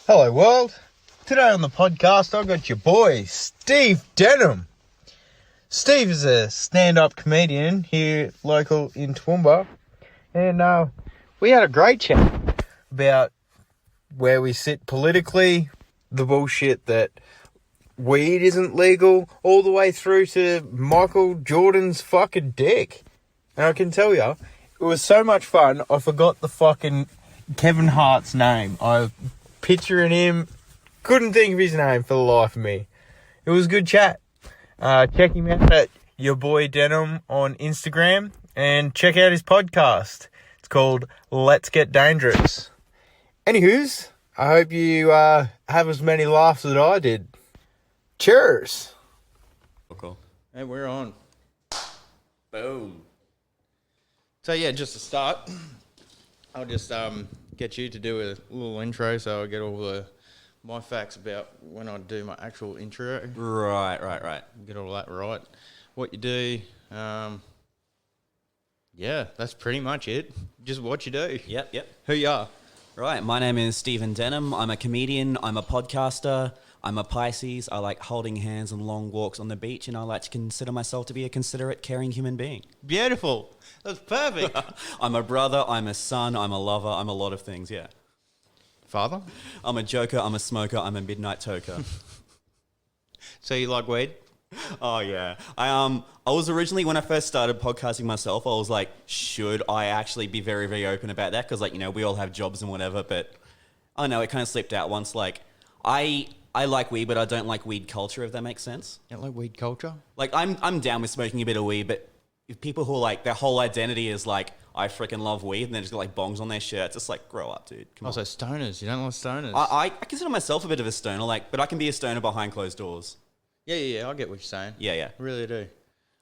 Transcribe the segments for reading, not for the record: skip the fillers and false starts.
Hello world. Today on the podcast I've got your boy Steve Denham. Steve is a stand-up comedian here local in Toowoomba, and we had a great chat about where we sit politically, the bullshit that weed isn't legal, all the way through to Michael Jordan's fucking dick. And I can tell you, it was so much fun I forgot the fucking Kevin Hart's name. I picturing him, couldn't think of his name for the life of me. It was a good chat. Check him out at Yaboy Denham on Instagram and check out his podcast. It's called Let's Get Dangerous. Anywho's, I hope you have as many laughs as I did. Cheers. Cool. Hey, we're on. Boom. So yeah, just to start, I'll just get you to do a little intro so I'll get all my facts about when I do my actual intro. Right. Get all that right. What you do. Yeah, that's pretty much it. Just what you do. Yep. Who you are. Right, my name is Stephen Denham. I'm a comedian, I'm a podcaster, I'm a Pisces. I like holding hands on long walks on the beach, and I like to consider myself to be a considerate, caring human being. Beautiful. That's perfect. I'm a brother, I'm a son, I'm a lover, I'm a lot of things, yeah. Father? I'm a joker, I'm a smoker, I'm a midnight toker. So you like weed? Oh, yeah. I was originally, when I first started podcasting myself, I was like, should I actually be very, very open about that? Because, we all have jobs and whatever, but I don't know, it kind of slipped out once. I like weed, but I don't like weed culture, if that makes sense. You don't like weed culture? I'm down with smoking a bit of weed, but if people who are their whole identity is I freaking love weed, and they just got bongs on their shirts, it's grow up, dude. Come on. So stoners. You don't like stoners? I consider myself a bit of a stoner, but I can be a stoner behind closed doors. Yeah, I get what you're saying. Yeah. I really do.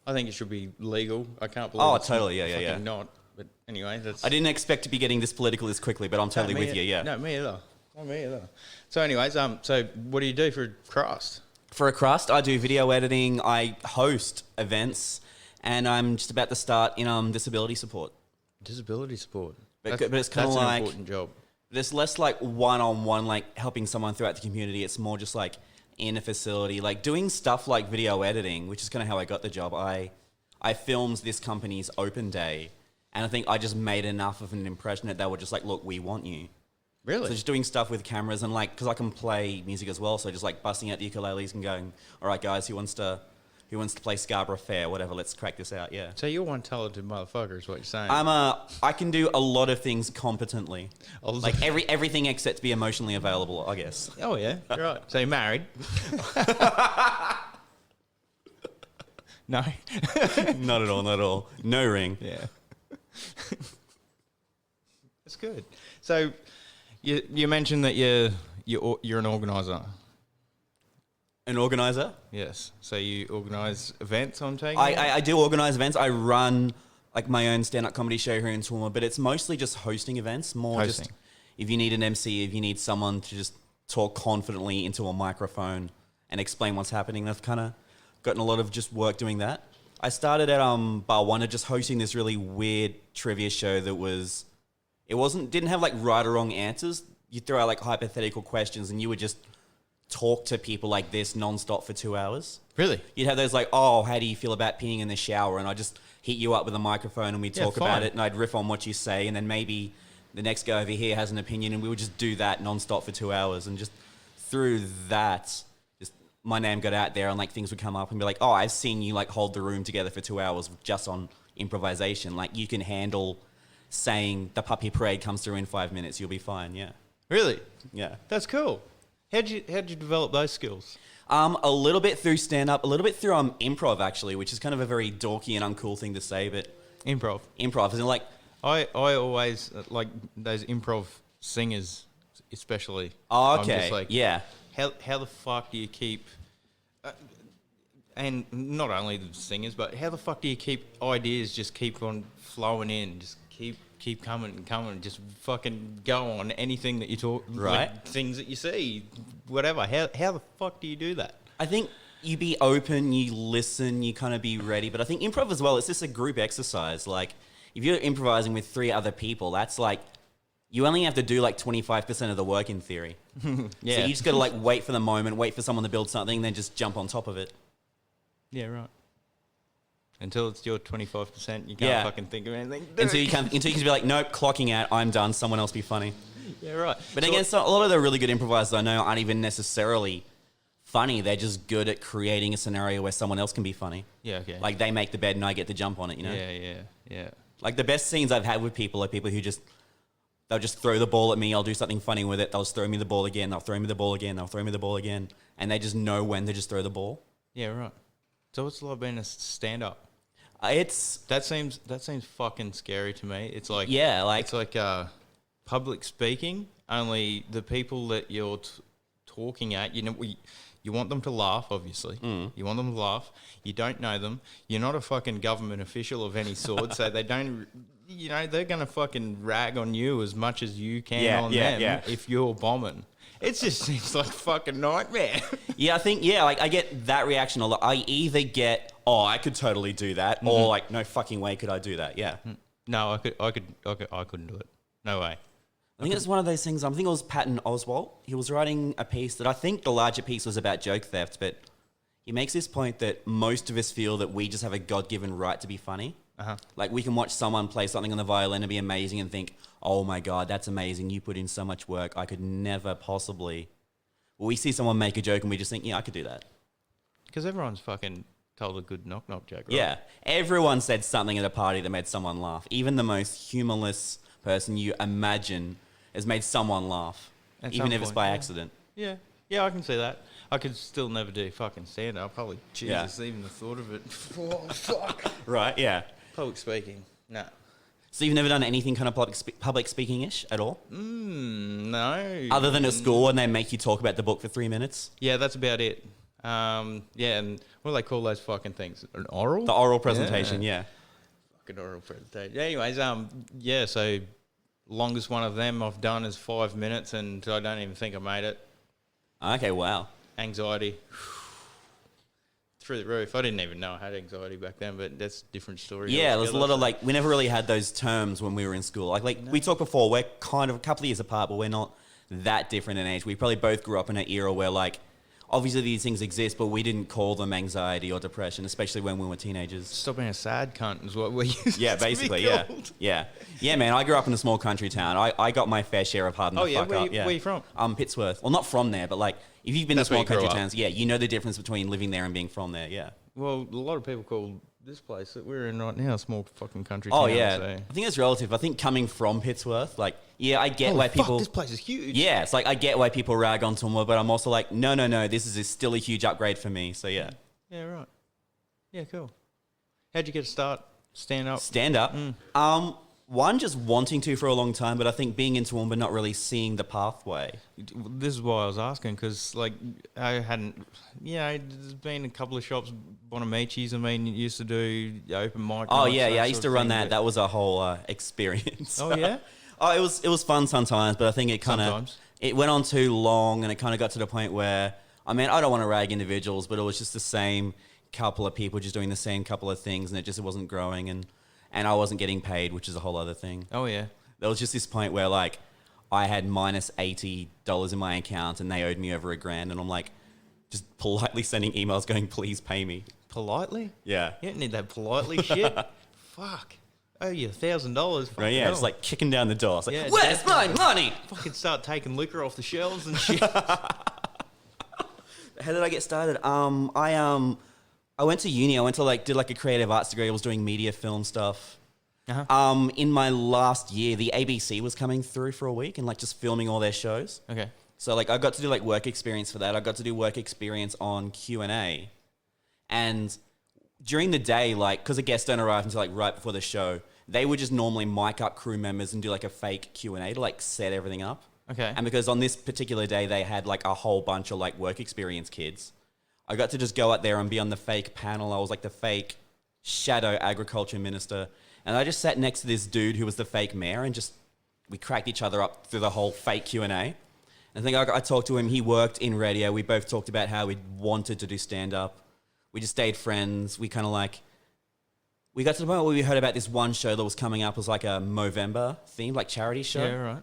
I think it should be legal. I can't believe it's totally, yeah. not. But anyway, that's... I didn't expect to be getting this political this quickly, but I'm totally with you, yeah. No, me either. Not me either. So anyways, so what do you do for crust? For a crust, I do video editing, I host events, and I'm just about to start in disability support. Disability support? But it's kind of an important job. There's less one-on-one, helping someone throughout the community. It's more just in a facility, doing stuff like video editing, which is kind of how I got the job. I filmed this company's open day, and I think I just made enough of an impression that they were just look, we want you. Really? So just doing stuff with cameras and because I can play music as well, so just busting out the ukuleles and going, all right guys, who wants to play Scarborough Fair, whatever, let's crack this out, yeah. So you're one talented motherfucker is what you're saying. I can do a lot of things competently. Everything except to be emotionally available, I guess. Oh yeah, right. So you're married? No. Not at all. No ring. Yeah. That's good. So you mentioned that you're an organizer. An organizer? Yes. So you organise events, I'm taking I do organise events. I run my own stand-up comedy show here in Toowoomba, but it's mostly just hosting events. Just if you need an MC, if you need someone to just talk confidently into a microphone and explain what's happening, I've kind of gotten a lot of just work doing that. I started at Bar Wonder just hosting this really weird trivia show that didn't have right or wrong answers. You throw out hypothetical questions and you would just talk to people like this non-stop for 2 hours. Really? You'd have those how do you feel about peeing in the shower? And I'd just hit you up with a microphone and we'd talk about it, and I'd riff on what you say, and then maybe the next guy over here has an opinion, and we would just do that non-stop for 2 hours. And just through that, just my name got out there, and things would come up and be oh, I've seen you hold the room together for 2 hours just on improvisation. You can handle saying the puppy parade comes through in 5 minutes, you'll be fine, yeah. Really? Yeah. That's cool. How'd you develop those skills? A little bit through stand-up, a little bit through improv, actually, which is kind of a very dorky and uncool thing to say, but... Improv? Improv, as in I always like those improv singers, especially. Oh, okay, I'm just yeah. How the fuck do you keep... and not only the singers, but how the fuck do you keep ideas just keep on flowing in, just keep coming and coming, just fucking go on anything that you talk, right? Things that you see, whatever. How the fuck do you do that? I think you be open, you listen, you kind of be ready. But I think improv as well, it's just a group exercise. If you're improvising with 3 other people, that's you only have to do like 25% of the work in theory. Yeah. So you just got to like wait for the moment, wait for someone to build something, and then just jump on top of it. Yeah, right. Until it's your 25%, you can't fucking think of anything. Until you can be like, nope, clocking out, I'm done, someone else be funny. Yeah, right. But again, so a lot of the really good improvisers I know aren't even necessarily funny. They're just good at creating a scenario where someone else can be funny. Yeah, okay. Like they make the bed and I get to jump on it, you know? Yeah. Like the best scenes I've had with people are people who they'll just throw the ball at me, I'll do something funny with it, they'll just throw me the ball again, they'll throw me the ball again, they'll throw me the ball again, and they just know when to just throw the ball. Yeah, right. So what's it like being a stand-up? That seems fucking scary to me. It's like it's like public speaking. Only the people that you're talking at, you want them to laugh. Obviously, you want them to laugh. You don't know them. You're not a fucking government official of any sort, so they don't. They're gonna fucking rag on you as much as you can on them if you're bombing. It just seems like a fucking nightmare. Yeah, I think, like, I get that reaction a lot. I either get, oh, I could totally do that, or like, no fucking way could I do that, yeah. No, I couldn't do it. No way. I think it's one of those things, I think it was Patton Oswalt. He was writing a piece that I think the larger piece was about joke theft, but he makes this point that most of us feel that we just have a God-given right to be funny. Like, we can watch someone play something on the violin and be amazing and think, oh my God, that's amazing. You put in so much work. I could never possibly. Well, we see someone make a joke and we just think, yeah, I could do that. Because everyone's fucking told a good knock-knock joke, right? Yeah. Everyone said something at a party that made someone laugh. Even the most humorless person you imagine has made someone laugh. Even if it's by accident. Yeah. Yeah, I can see that. I could still never do fucking stand-up. Probably, Jesus, even the thought of it. Oh, fuck. Right, yeah. Public speaking. Nah. So you've never done anything kind of public speaking-ish at all? No. Other than at school when they make you talk about the book for 3 minutes? Yeah, that's about it. And what do they call those fucking things? An oral? The oral presentation, yeah. Fucking oral presentation. Anyways, so longest one of them I've done is 5 minutes, and I don't even think I made it. Okay, wow. Anxiety. Through the roof. I didn't even know I had anxiety back then, but that's a different story. Yeah, there's a lot of we never really had those terms when we were in school. We talked before, we're kind of a couple of years apart, but we're not that different in age. We probably both grew up in an era where obviously these things exist, but we didn't call them anxiety or depression, especially when we were teenagers. Stop being a sad cunt is what we used Yeah, basically, yeah. Yeah, man, I grew up in a small country town. I got my fair share of harden the fuck up. Where you from? Pittsworth. Well, not from there, but if you've been to small country towns, you know the difference between living there and being from there, yeah. Well, a lot of people call this place that we're in right now a small fucking country town. Oh, yeah. So. I think it's relative. I think coming from Pittsworth, I get why people... this place is huge. Yeah, it's I get why people rag on Toowoomba, but I'm also no, this is still a huge upgrade for me, so yeah. Yeah, right. Yeah, cool. How'd you get to start stand up? Stand up? One, just wanting to for a long time, but I think being in Toowoomba, not really seeing the pathway. This is why I was asking, because I hadn't, there's been a couple of shops, Bonamici's, used to do open mic. Oh yeah, I used to run that. That was a whole experience. Oh yeah? Oh, it was fun sometimes, but I think it kind of, it went on too long, and it kind of got to the point where, I don't want to rag individuals, but it was just the same couple of people just doing the same couple of things, and it wasn't growing, and I wasn't getting paid, which is a whole other thing. Oh, yeah. There was just this point where, I had minus $80 in my account and they owed me over $1,000. And I'm just politely sending emails going, please pay me. Politely? Yeah. You don't need that politely shit. Fuck. Oh, you $1,000. Right, yeah, it's kicking down the door. It's where's my money? Fucking start taking liquor off the shelves and shit. How did I get started? I went to uni. I went to did a creative arts degree. I was doing media film stuff. In my last year, the ABC was coming through for a week and just filming all their shows. Okay. So I got to do work experience for that. I got to do work experience on Q&A. And during the day, because the guests don't arrive until right before the show, they would just normally mic up crew members and do a fake Q&A to set everything up. Okay. And because on this particular day, they had a whole bunch of work experience kids, I got to just go out there and be on the fake panel. I was the fake shadow agriculture minister. And I just sat next to this dude who was the fake mayor and we cracked each other up through the whole fake Q&A. And I think I talked to him. He worked in radio. We both talked about how we wanted to do stand-up. We just stayed friends. We kind of we got to the point where we heard about this one show that was coming up. It was a Movember themed, charity show. Yeah, right.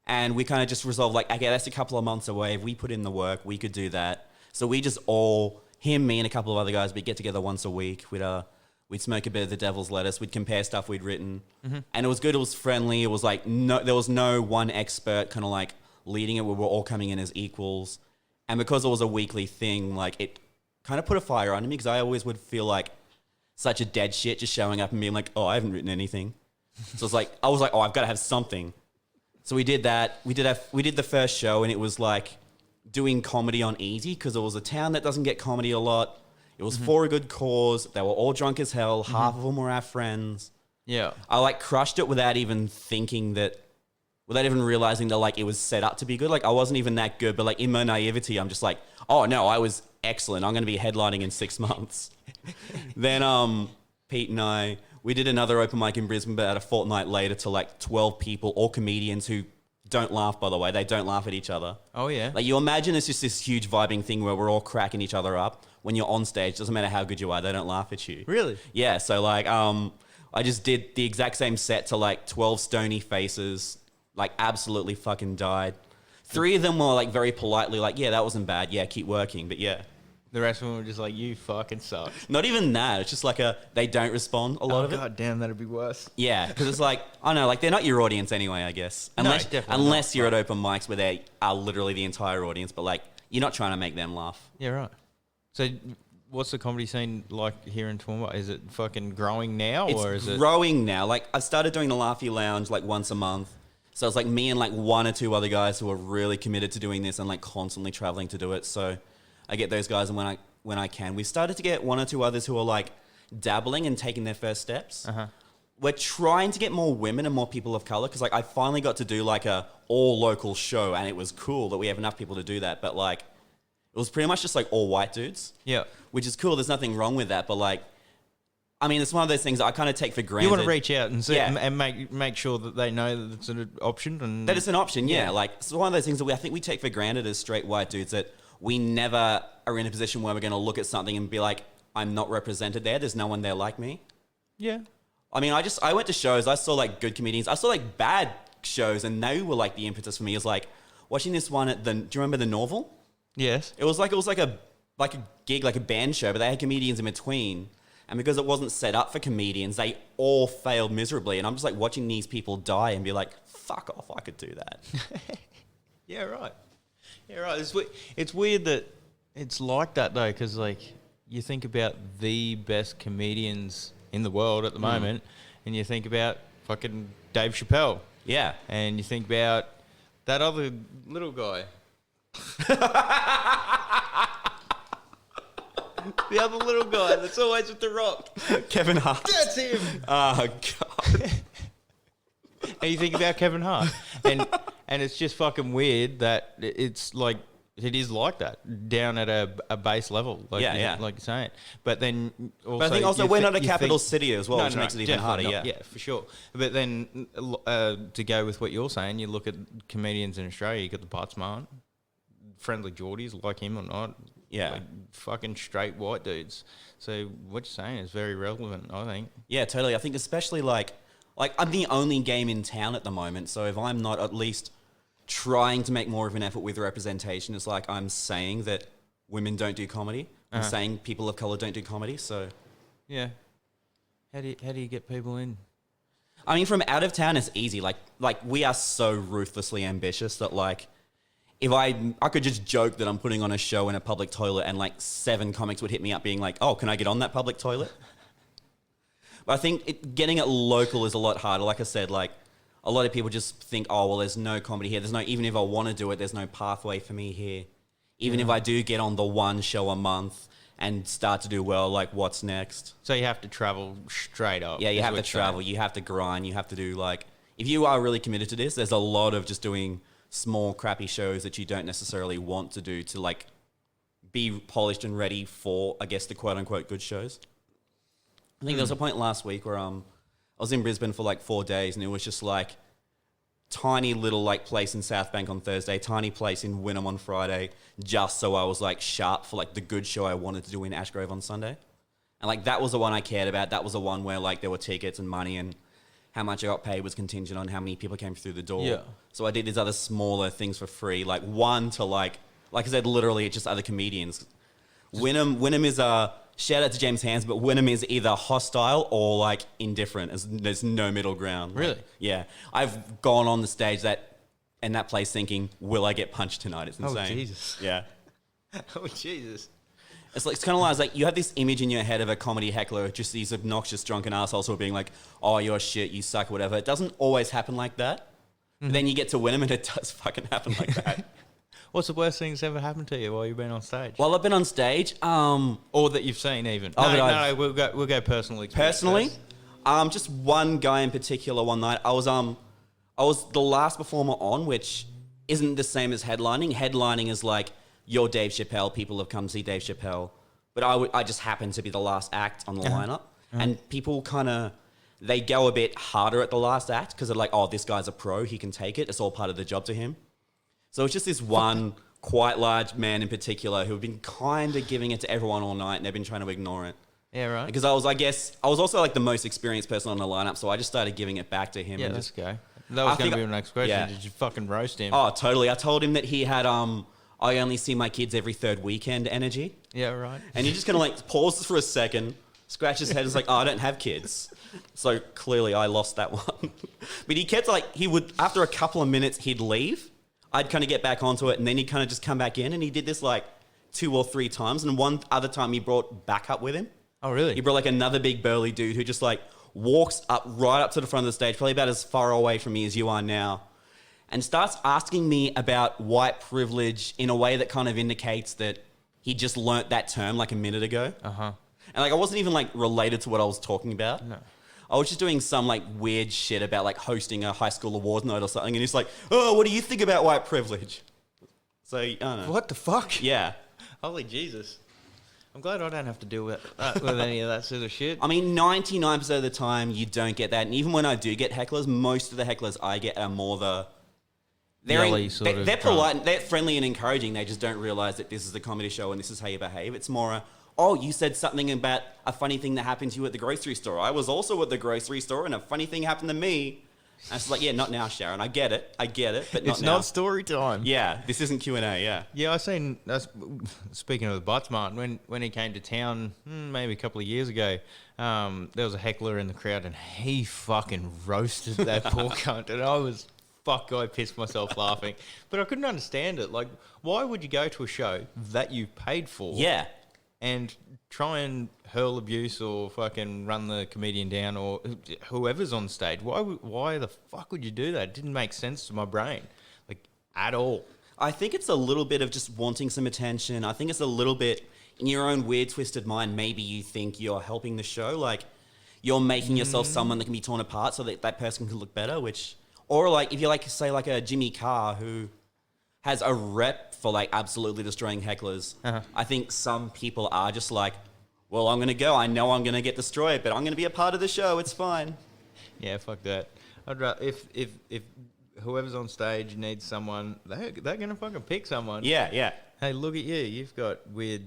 And we kind of just resolved like, okay, that's a couple of months away. If we put in the work, we could do that. So we just all, him, me, and a couple of other guys, we'd get together once a week. We'd smoke a bit of the devil's lettuce. We'd compare stuff we'd written. And it was good. It was friendly. It was like, there was no one expert kind of like leading it. We were all coming in as equals. And because it was a weekly thing, like it kind of put a fire under me because I always would feel like such a dead shit just showing up and being like, oh, I haven't written anything. So I was like, oh, I've got to have something. So we did that. We did the first show, and it was like doing comedy on easy because it was a town that doesn't get comedy a lot. It was for a good cause. They were all drunk as hell. Half of them were our friends. Yeah. I like crushed it without even thinking that, without even realizing that like it was set up to be good. Like I wasn't even that good, but like in my naivety, I'm just like, oh no, I was excellent. I'm going to be headlining in 6 months. Then Pete and I, we did another open mic in Brisbane, but a fortnight later to like 12 people, all comedians who don't laugh, by the way. They don't laugh at each other. Oh, yeah. Like you imagine it's just this huge vibing thing where we're all cracking each other up. When you're on stage, doesn't matter how good you are, they don't laugh at you. Really? Yeah, so like I just did the exact same set to like 12 stony faces, like absolutely fucking died. 3 of them were like very politely like, yeah, that wasn't bad. Yeah, keep working. But yeah. The rest of them were just like, you fucking suck. Not even that. It's just like they don't respond a lot of it. God damn, that'd be worse. Yeah, because it's like, I know, like they're not your audience anyway, I guess. Unless you're at open mics where they are literally the entire audience, but like you're not trying to make them laugh. Yeah, right. So what's the comedy scene like here in Toowoomba? Is it fucking growing now, or is it growing now? Like I've started doing the Laughy Lounge like once a month. So it's like me and like 1 or 2 other guys who are really committed to doing this and like constantly traveling to do it. So I get those guys, and when I can, we've started to get 1 or 2 others who are like dabbling and taking their first steps. We're trying to get more women and more people of color because like I finally got to do like a all local show, and it was cool that we have enough people to do that. But like it was pretty much just like all white dudes. Yeah, which is cool. There's nothing wrong with that, but like, I mean, it's one of those things that I kind of take for granted. You want to reach out and see, and make sure that they know that it's an option, and that it's an option. Yeah, like it's one of those things that I think we take for granted as straight white dudes, that we never are in a position where we're going to look at something and be like, I'm not represented there. There's no one there like me. Yeah. I mean, I went to shows. I saw like good comedians. I saw like bad shows, and they were like the impetus for me. Is like watching this one at the. Do you remember the Norval? Yes. It was like a gig, like a band show, but they had comedians in between. And because it wasn't set up for comedians, they all failed miserably. And I'm just like watching these people die and be like, fuck off, I could do that. Yeah, right. Yeah, right. It's weird that it's like that though, because like you think about the best comedians in the world at the moment, and you think about fucking Dave Chappelle. Yeah. And you think about that other little guy. The other little guy that's always with The Rock. Kevin Hart. That's him. Oh, God. And you think about Kevin Hart. And it's just fucking weird that it's like, it is like that down at a base level. Like, yeah. Like you're saying. But then also... But I think also we're not a capital city as well, which makes it even harder. Not. Yeah, for sure. But then to go with what you're saying, you look at comedians in Australia, you got the Bart Smart, Friendly Geordies, like him or not. Yeah. Like fucking straight white dudes. So what you're saying is very relevant, I think. Yeah, totally. I think especially like I'm the only game in town at the moment. So if I'm not at least trying to make more of an effort with representation, it's like I'm saying that women don't do comedy. I'm saying people of color don't do comedy. So yeah. How do you get people in? I mean, from out of town, it's easy. Like we are so ruthlessly ambitious that like, if I could just joke that I'm putting on a show in a public toilet and like 7 comics would hit me up being like, oh, can I get on that public toilet? But I think getting it local is a lot harder. Like I said, like a lot of people just think, oh, well, there's no comedy here. Even if I want to do it, there's no pathway for me here. Even if I do get on the 1 show a month and start to do well, like what's next? So you have to travel straight up. Yeah, you have to travel. You have to grind. You have to do like, if you are really committed to this, there's a lot of just doing small crappy shows that you don't necessarily want to do to like be polished and ready for, I guess, the quote unquote good shows. I think there was a point last week where I was in Brisbane for like 4 days, and it was just like tiny little like place in South Bank on Thursday, tiny place in Wynnum on Friday, just so I was like sharp for like the good show I wanted to do in Ashgrove on Sunday. And like that was the one I cared about. That was the one where like there were tickets and money, and how much I got paid was contingent on how many people came through the door. Yeah. So I did these other smaller things for free, like one to like I said, literally it's just other comedians. Wynnum is a shout out to James Hands, but Wynnum is either hostile or like indifferent. There's no middle ground. Really? Like, yeah. I've gone on the stage in that place thinking, will I get punched tonight? It's insane. Oh, Jesus. Yeah. Oh, Jesus. It's kind of like you have this image in your head of a comedy heckler, just these obnoxious drunken assholes who are being like, oh, you're shit, you suck, whatever. It doesn't always happen like that. But then you get to Wynnum and it does fucking happen like that. What's the worst thing that's ever happened to you while you've been on stage? While I've been on stage, or that you've seen even. Oh, No, we'll go personal experience. personally, first. just one guy in particular one night. I was the last performer on, which isn't the same as headlining. Headlining is like, you're Dave Chappelle, people have come to see Dave Chappelle. But I just happened to be the last act on the lineup. And people they go a bit harder at the last act because they're like, oh, this guy's a pro, he can take it. It's all part of the job to him. So it's just this one quite large man in particular who've been kind of giving it to everyone all night and they've been trying to ignore it. Yeah, right. Because I was also like the most experienced person on the lineup, so I just started giving it back to him. Yeah, and let's just, go. That was going to think be my next question. yeah. Did you fucking roast him? Oh, totally. I told him that he had I only see my kids every third weekend energy. Yeah, right. And he just kind of like pauses for a second, scratches his head, and is like, oh, I don't have kids. So clearly I lost that one. But he kept he would, after a couple of minutes, he'd leave. I'd kind of get back onto it, and then he'd kind of just come back in, and he did this like 2 or 3 times. And one other time he brought backup with him. Oh, really? He brought like another big burly dude who just like walks right up to the front of the stage, probably about as far away from me as you are now, and starts asking me about white privilege in a way that kind of indicates that he just learnt that term like a minute ago. Uh-huh. And like I wasn't even like related to what I was talking about. No. I was just doing some like weird shit about like hosting a high school award night or something, and he's like, oh, what do you think about white privilege? So, I don't know. What the fuck? Yeah. Holy Jesus. I'm glad I don't have to deal with any of that sort of shit. I mean, 99% of the time you don't get that. And even when I do get hecklers, most of the hecklers I get are more they're polite, they're friendly and encouraging. They just don't realize that this is a comedy show and this is how you behave. It's more oh, you said something about a funny thing that happened to you at the grocery store. I was also at the grocery store and a funny thing happened to me. And it's like, yeah, not now, Sharon. I get it, but not it's now. not story time. Yeah, this isn't Q&A, yeah. Yeah, I seen, speaking of the Buttsmart, when he came to town, maybe a couple of years ago, there was a heckler in the crowd and he fucking roasted that poor cunt. And I pissed myself laughing. But I couldn't understand it. Like, why would you go to a show that you paid for? Yeah. And try and hurl abuse or fucking run the comedian down or whoever's on stage. Why the fuck would you do that? It didn't make sense to my brain, like, at all. I think it's a little bit of just wanting some attention. I think it's a little bit, in your own weird, twisted mind, maybe you think you're helping the show. Like, you're making yourself someone that can be torn apart so that that person can look better, or like, if you're like, say, like a Jimmy Carr who has a rep for like absolutely destroying hecklers. Uh-huh. I think some people are just like, well, I'm going to go. I know I'm going to get destroyed, but I'm going to be a part of the show. It's fine. Yeah, fuck that. I'd rather, if whoever's on stage needs someone, they're going to fucking pick someone. Yeah, yeah. Hey, look at you. You've got weird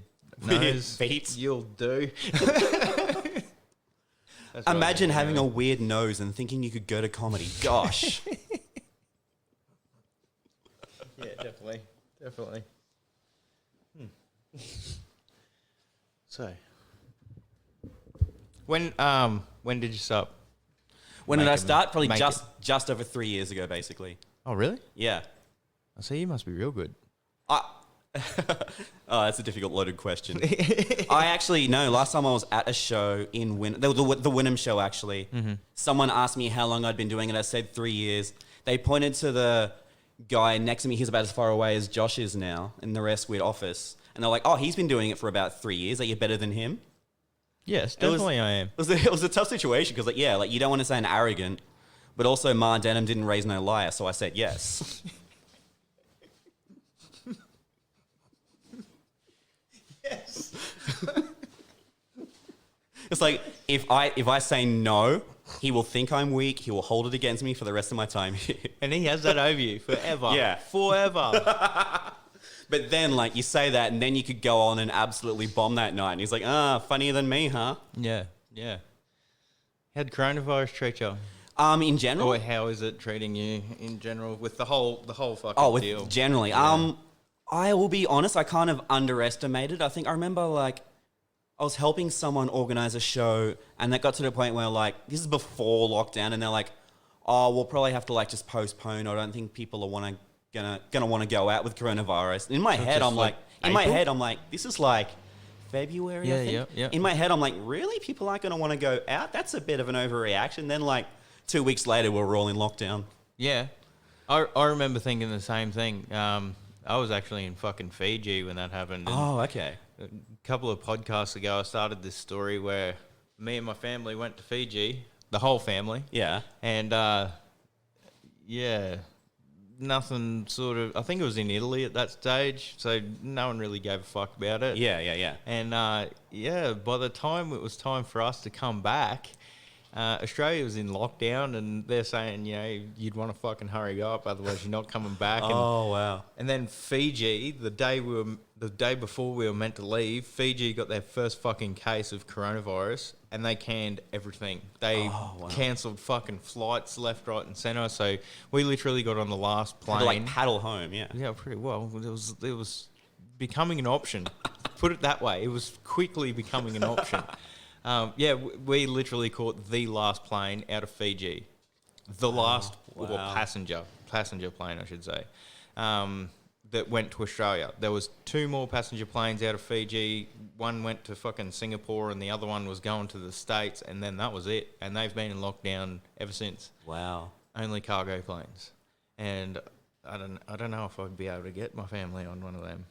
nose. Feet. You'll do. Imagine having a weird nose and thinking you could go to comedy. Gosh. Yeah, definitely. So, when did you start? When did I start? Probably just over 3 years ago, basically. Oh, really? Yeah. I see. You must be real good. Oh, that's a difficult, loaded question. I actually, no, last time I was at a show in the Wynnum show, actually. Mm-hmm. Someone asked me how long I'd been doing it. I said 3 years. They pointed to the guy next to me. He's about as far away as Josh is now in the Rare Squid office. And they're like, oh, he's been doing it for about 3 years. Are you better than him? Yes, definitely I am. It was a tough situation because, like, yeah, like you don't want to sound arrogant, but also Denham didn't raise no liar, so I said yes. Yes. It's like if I say no, he will think I'm weak. He will hold it against me for the rest of my time here. And he has that over you forever. Yeah. Forever. But then, like, you say that, and then you could go on and absolutely bomb that night. And he's like, funnier than me, huh? Yeah. How'd coronavirus treat you? In general, Or how is it treating you in general with the whole fucking oh, deal? generally, I will be honest. I kind of underestimated. I think I remember like I was helping someone organize a show, and that got to the point where like this is before lockdown, and they're like, "Oh, we'll probably have to like just postpone. I don't think people are gonna want to go out with coronavirus." In my head, I'm like, this is like February. I think. Yeah. In my head, I'm like, really? People aren't gonna want to go out? That's a bit of an overreaction. Then like 2 weeks later, we're all in lockdown. Yeah, I remember thinking the same thing. I was actually in fucking Fiji when that happened. Oh, okay. A couple of podcasts ago, I started this story where me and my family went to Fiji, the whole family. Yeah. And, nothing sort of... I think it was in Italy at that stage, so no one really gave a fuck about it. Yeah. And, by the time it was time for us to come back... Australia was in lockdown, and they're saying, you'd want to fucking hurry up, otherwise you're not coming back. Oh, wow. And then Fiji, the day before we were meant to leave, Fiji got their first fucking case of coronavirus, and they canned everything. They cancelled fucking flights left, right, and centre. So we literally got on the last plane. Had to, like paddle home, yeah. Yeah, pretty well. It was becoming an option. Put it that way. It was quickly becoming an option. We literally caught the last plane out of Fiji. The last or passenger plane, I should say, that went to Australia. There was 2 more passenger planes out of Fiji. One went to fucking Singapore, and the other one was going to the States, and then that was it. And they've been in lockdown ever since. Wow. Only cargo planes. And I don't know if I'd be able to get my family on one of them.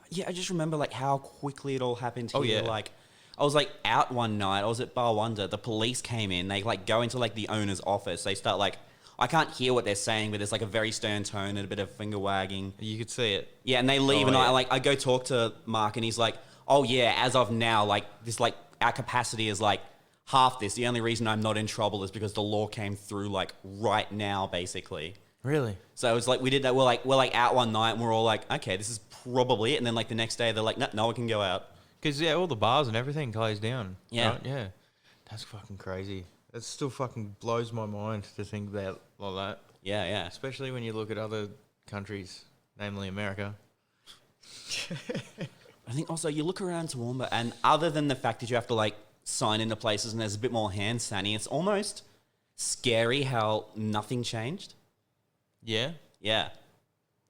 Yeah, I just remember like how quickly it all happened here. Oh, yeah. Like I was like out one night. I was at Bar Wonder. The police came in. They like go into like the owner's office. They start like, I can't hear what they're saying, but there's like a very stern tone and a bit of finger wagging. You could see it. Yeah, and they leave, I go talk to Mark, and he's like, "Oh yeah, as of now, like this, like our capacity is like half this. The only reason I'm not in trouble is because the law came through like right now, basically." Really? So it was like we did that. We're like out one night, and we're all like, "Okay, this is probably it." And then like the next day, they're like, "No one can go out." Because, all the bars and everything closed down. Yeah. Right? Yeah. That's fucking crazy. It still fucking blows my mind to think about like that. Yeah. Especially when you look at other countries, namely America. I think also you look around Toowoomba, and other than the fact that you have to like sign into places and there's a bit more hand sanny, it's almost scary how nothing changed. Yeah? Yeah.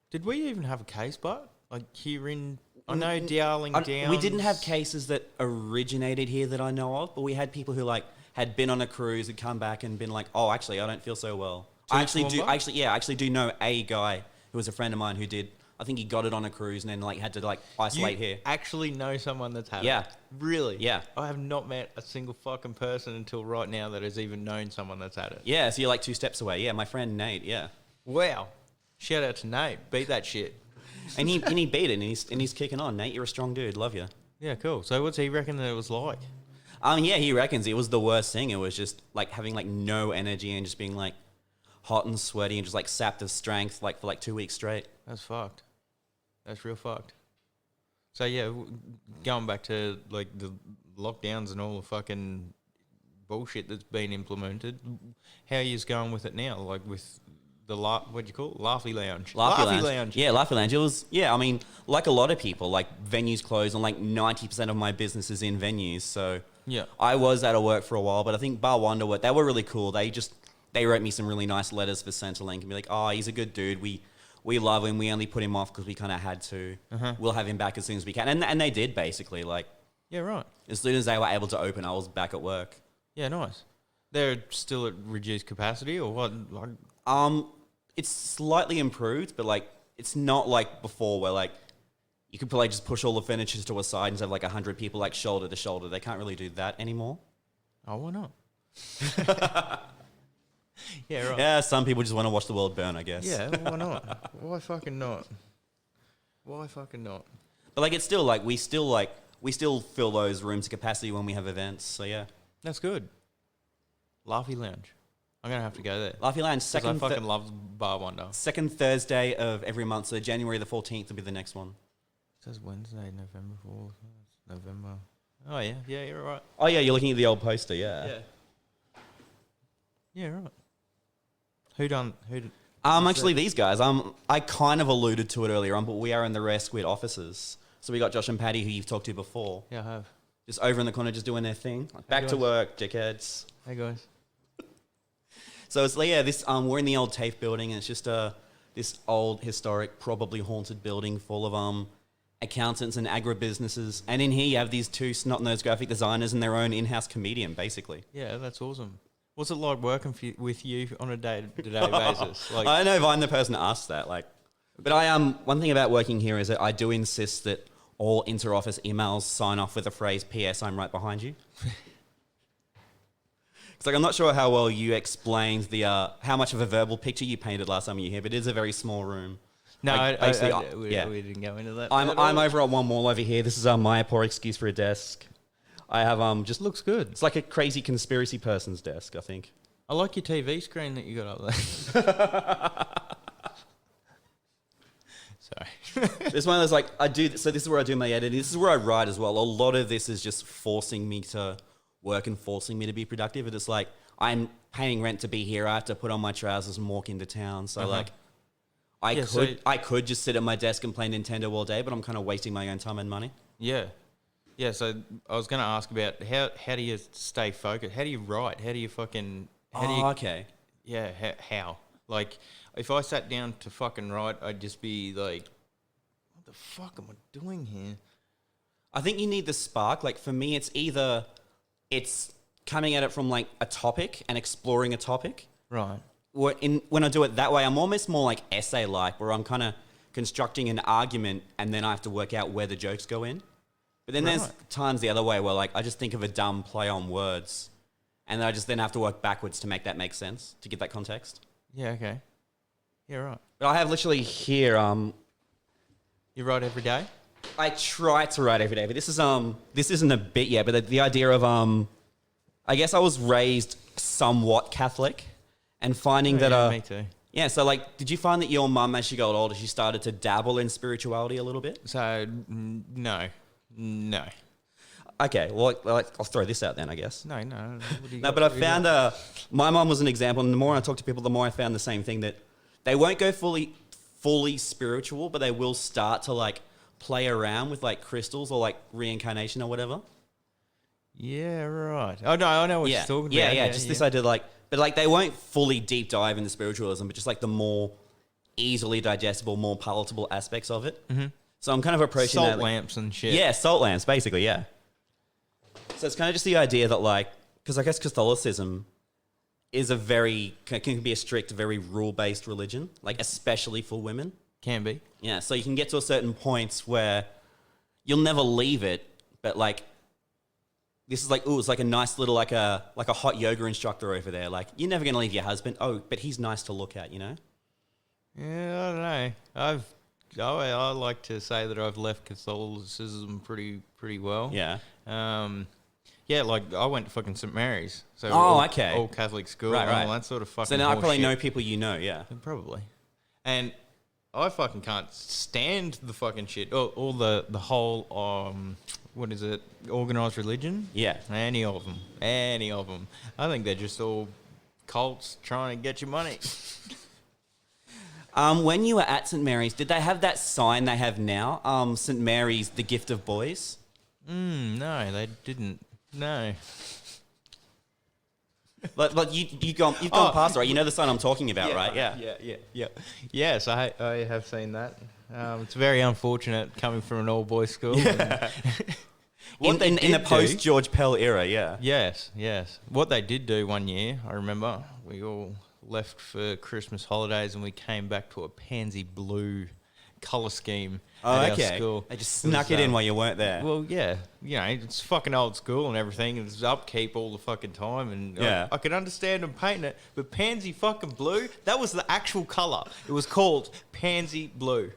Did we even have a case, but like here in... I know Darling Downs. We didn't have cases that originated here that I know of, but we had people who like had been on a cruise, had come back and been like, "Oh, actually, I don't feel so well." I actually do know a guy who was a friend of mine who did. I think he got it on a cruise and then like had to like isolate here. Actually know someone that's had it? Yeah. Really? Yeah. I have not met a single fucking person until right now that has even known someone that's had it. Yeah, so you're like 2 steps away. Yeah, my friend Nate. Yeah. Wow. Shout out to Nate. Beat that shit. And he beat it, and he's kicking on. Nate, you're a strong dude. Love you. Yeah, cool. So what's he reckon that it was like? Yeah, he reckons it was the worst thing. It was just like having like no energy and just being like hot and sweaty and just like sapped of strength like for like 2 weeks straight. That's fucked. That's real fucked. So yeah, going back to like the lockdowns and all the fucking bullshit that's been implemented, how are you going with it now? Like with the what do you call it? Laughy Lounge. Laughy Lounge. Yeah, Laughy Lounge. It was, I mean, like a lot of people, like venues closed and like 90% of my business is in venues. So yeah, I was out of work for a while, but I think Bar Wonder, they were really cool. They wrote me some really nice letters for Centrelink and be like, "Oh, he's a good dude. We love him. We only put him off because we kind of had to. We'll have him back as soon as we can." And they did basically. Like, yeah, right. As soon as they were able to open, I was back at work. Yeah, nice. They're still at reduced capacity or what? Like, it's slightly improved, but like it's not like before where like you could probably just push all the furniture to a side and have like 100 people like shoulder to shoulder. They can't really do that anymore. Oh, why not? Yeah, right. Yeah, some people just want to watch the world burn, I guess. Yeah, why not? Why fucking not? Why fucking not? But like it's still like we still fill those rooms to capacity when we have events. So yeah, that's good. Laughy Lounge. I'm going to have to go there. Laughy Lounge, I fucking love Bar Wonder. Second Thursday of every month, so January the 14th will be the next one. It says Wednesday, November 4th. November. Oh, yeah. Yeah, you're right. Oh, yeah, you're looking at the old poster, yeah. Yeah. Yeah, right. Who done? Actually, these guys. I kind of alluded to it earlier on, but we are in the Rare Squid offices. So we got Josh and Paddy, who you've talked to before. Yeah, I have. Just over in the corner, just doing their thing. Like, back to work, dickheads. Hey guys. So it's this. We're in the old TAFE building, and it's just this old, historic, probably haunted building full of accountants and agribusinesses. And in here, you have these two snot-nosed graphic designers and their own in-house comedian, basically. Yeah, that's awesome. What's it like working with you on a day-to-day basis? Like, I know if I'm the person to ask that. But one thing about working here is that I do insist that all inter-office emails sign off with the phrase "P.S. I'm right behind you." It's I'm not sure how well you explained how much of a verbal picture you painted last time you were here, but it is a very small room. No, we didn't go into that. I'm over on one wall over here. This is my poor excuse for a desk. I have just looks good. It's like a crazy conspiracy person's desk, I think. I like your TV screen that you got up there. Sorry. It's one of those so this is where I do my editing. This is where I write as well. A lot of this is just forcing me to work and forcing me to be productive. And it's I'm paying rent to be here. I have to put on my trousers and walk into town. So I could just sit at my desk and play Nintendo all day, but I'm kind of wasting my own time and money. Yeah. Yeah, so I was going to ask about how do you stay focused? How do you write? How do you fucking... okay. Yeah, how? Like, if I sat down to fucking write, I'd just be like, what the fuck am I doing here? I think you need the spark. Like, for me, it's either it's coming at it from, like, a topic and exploring a topic. Right. When I do it that way, I'm almost more like essay-like, where I'm kind of constructing an argument and then I have to work out where the jokes go in. But then there's times the other way where, like, I just think of a dumb play on words and then I just then have to work backwards to make that make sense, to give that context. Yeah, okay. Yeah, right. But I have literally here... You write every day? I try to write every day, but this isn't a bit yet, but the idea of... I guess I was raised somewhat Catholic and finding that... Yeah, me too. Yeah, so, like, did you find that your mum, as she got older, she started to dabble in spirituality a little bit? So, no. Okay, well, I'll throw this out then, I guess. No. No, but I found my mum was an example, and the more I talk to people, the more I found the same thing, that they won't go fully spiritual, but they will start to, like, play around with, like, crystals or, like, reincarnation or whatever. Yeah, right. Oh, no, I know what you're talking about. Yeah, just this idea, like, but, like, they won't fully deep dive into spiritualism, but just, like, the more easily digestible, more palatable aspects of it. Mm-hmm. So I'm kind of approaching salt lamps and shit. Yeah, salt lamps, basically, yeah. So it's kind of just the idea that, like, because I guess Catholicism is can be a strict, very rule-based religion, like, especially for women. Can be. Yeah, so you can get to a certain point where you'll never leave it, but, like, this is like, it's like a nice little, like a hot yoga instructor over there. Like, you're never going to leave your husband. Oh, but he's nice to look at, you know? Yeah, I don't know. I like to say that I've left Catholicism pretty well. Yeah. Yeah, like, I went to fucking St. Mary's. So okay. All Catholic school right. and all that sort of fucking So now I probably shit. know people you know, yeah. Probably. And I fucking can't stand the fucking shit. All the whole, what is it, organised religion? Yeah. Any of them. I think they're just all cults trying to get your money. When you were at St. Mary's, did they have that sign they have now? St. Mary's, the gift of boys? No, they didn't. No. But you've gone past it, right? You know the sign I'm talking about, right? Yeah. Yes, I have seen that. It's very unfortunate coming from an all-boys school. Yeah. In the post-George Pell era, yeah. Yes. What they did do one year, I remember, we all left for Christmas holidays and we came back to a pansy blue colour scheme at our school. They just snuck it in while you weren't there. Well, yeah. You know, it's fucking old school and everything. It's upkeep all the fucking time. And yeah. I could understand them painting it, but pansy fucking blue, that was the actual colour. It was called pansy blue.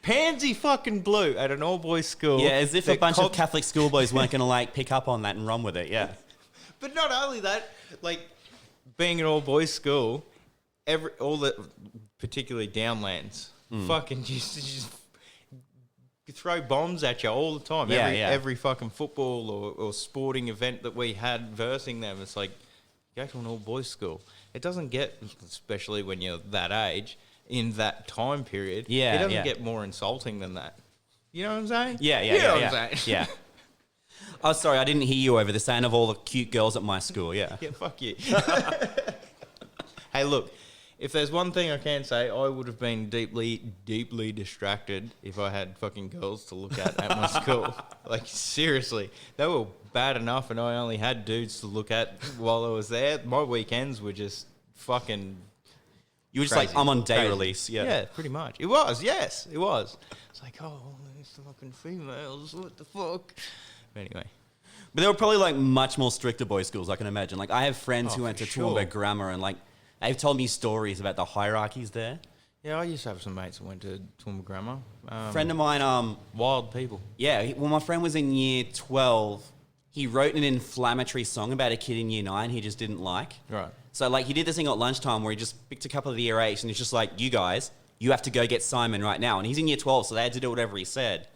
Pansy fucking blue at an all-boys school. Yeah, as if a bunch of Catholic schoolboys weren't going to, like, pick up on that and run with it, yeah. But not only that, like, being an all-boys school, particularly downlands, fucking just throw bombs at you all the time. Every fucking football or sporting event that we had versing them, it's like, go to an all-boys school. It doesn't get, especially when you're that age, in that time period, Yeah, it doesn't yeah. get more insulting than that. You know what I'm saying? Yeah, You know yeah, what yeah. I'm saying? Yeah. Oh, sorry, I didn't hear you over the saying of all the cute girls at my school. Yeah. Yeah, fuck you. Hey, look, if there's one thing I can say, I would have been deeply, deeply distracted if I had fucking girls to look at my school. Like, seriously, they were bad enough and I only had dudes to look at while I was there. My weekends were just fucking... You were just crazy, like, I'm on day crazy. release. Yeah. Yeah, pretty much. It was, yes, it was. It's like, oh, these fucking females, what the fuck? But anyway. But there were probably like much more stricter boys' schools, I can imagine. Like I have friends who went to for sure. Toowoomba Grammar and like they've told me stories about the hierarchies there. Yeah, I used to have some mates that went to Toowoomba Grammar. Friend of mine, Wild people. yeah, when my friend was in year 12, he wrote an inflammatory song about a kid in year 9 he just didn't like. Right. So like he did this thing at lunchtime where he just picked a couple of the year 8s and he's just like, you guys, you have to go get Simon right now. And he's in year 12, so they had to do whatever he said.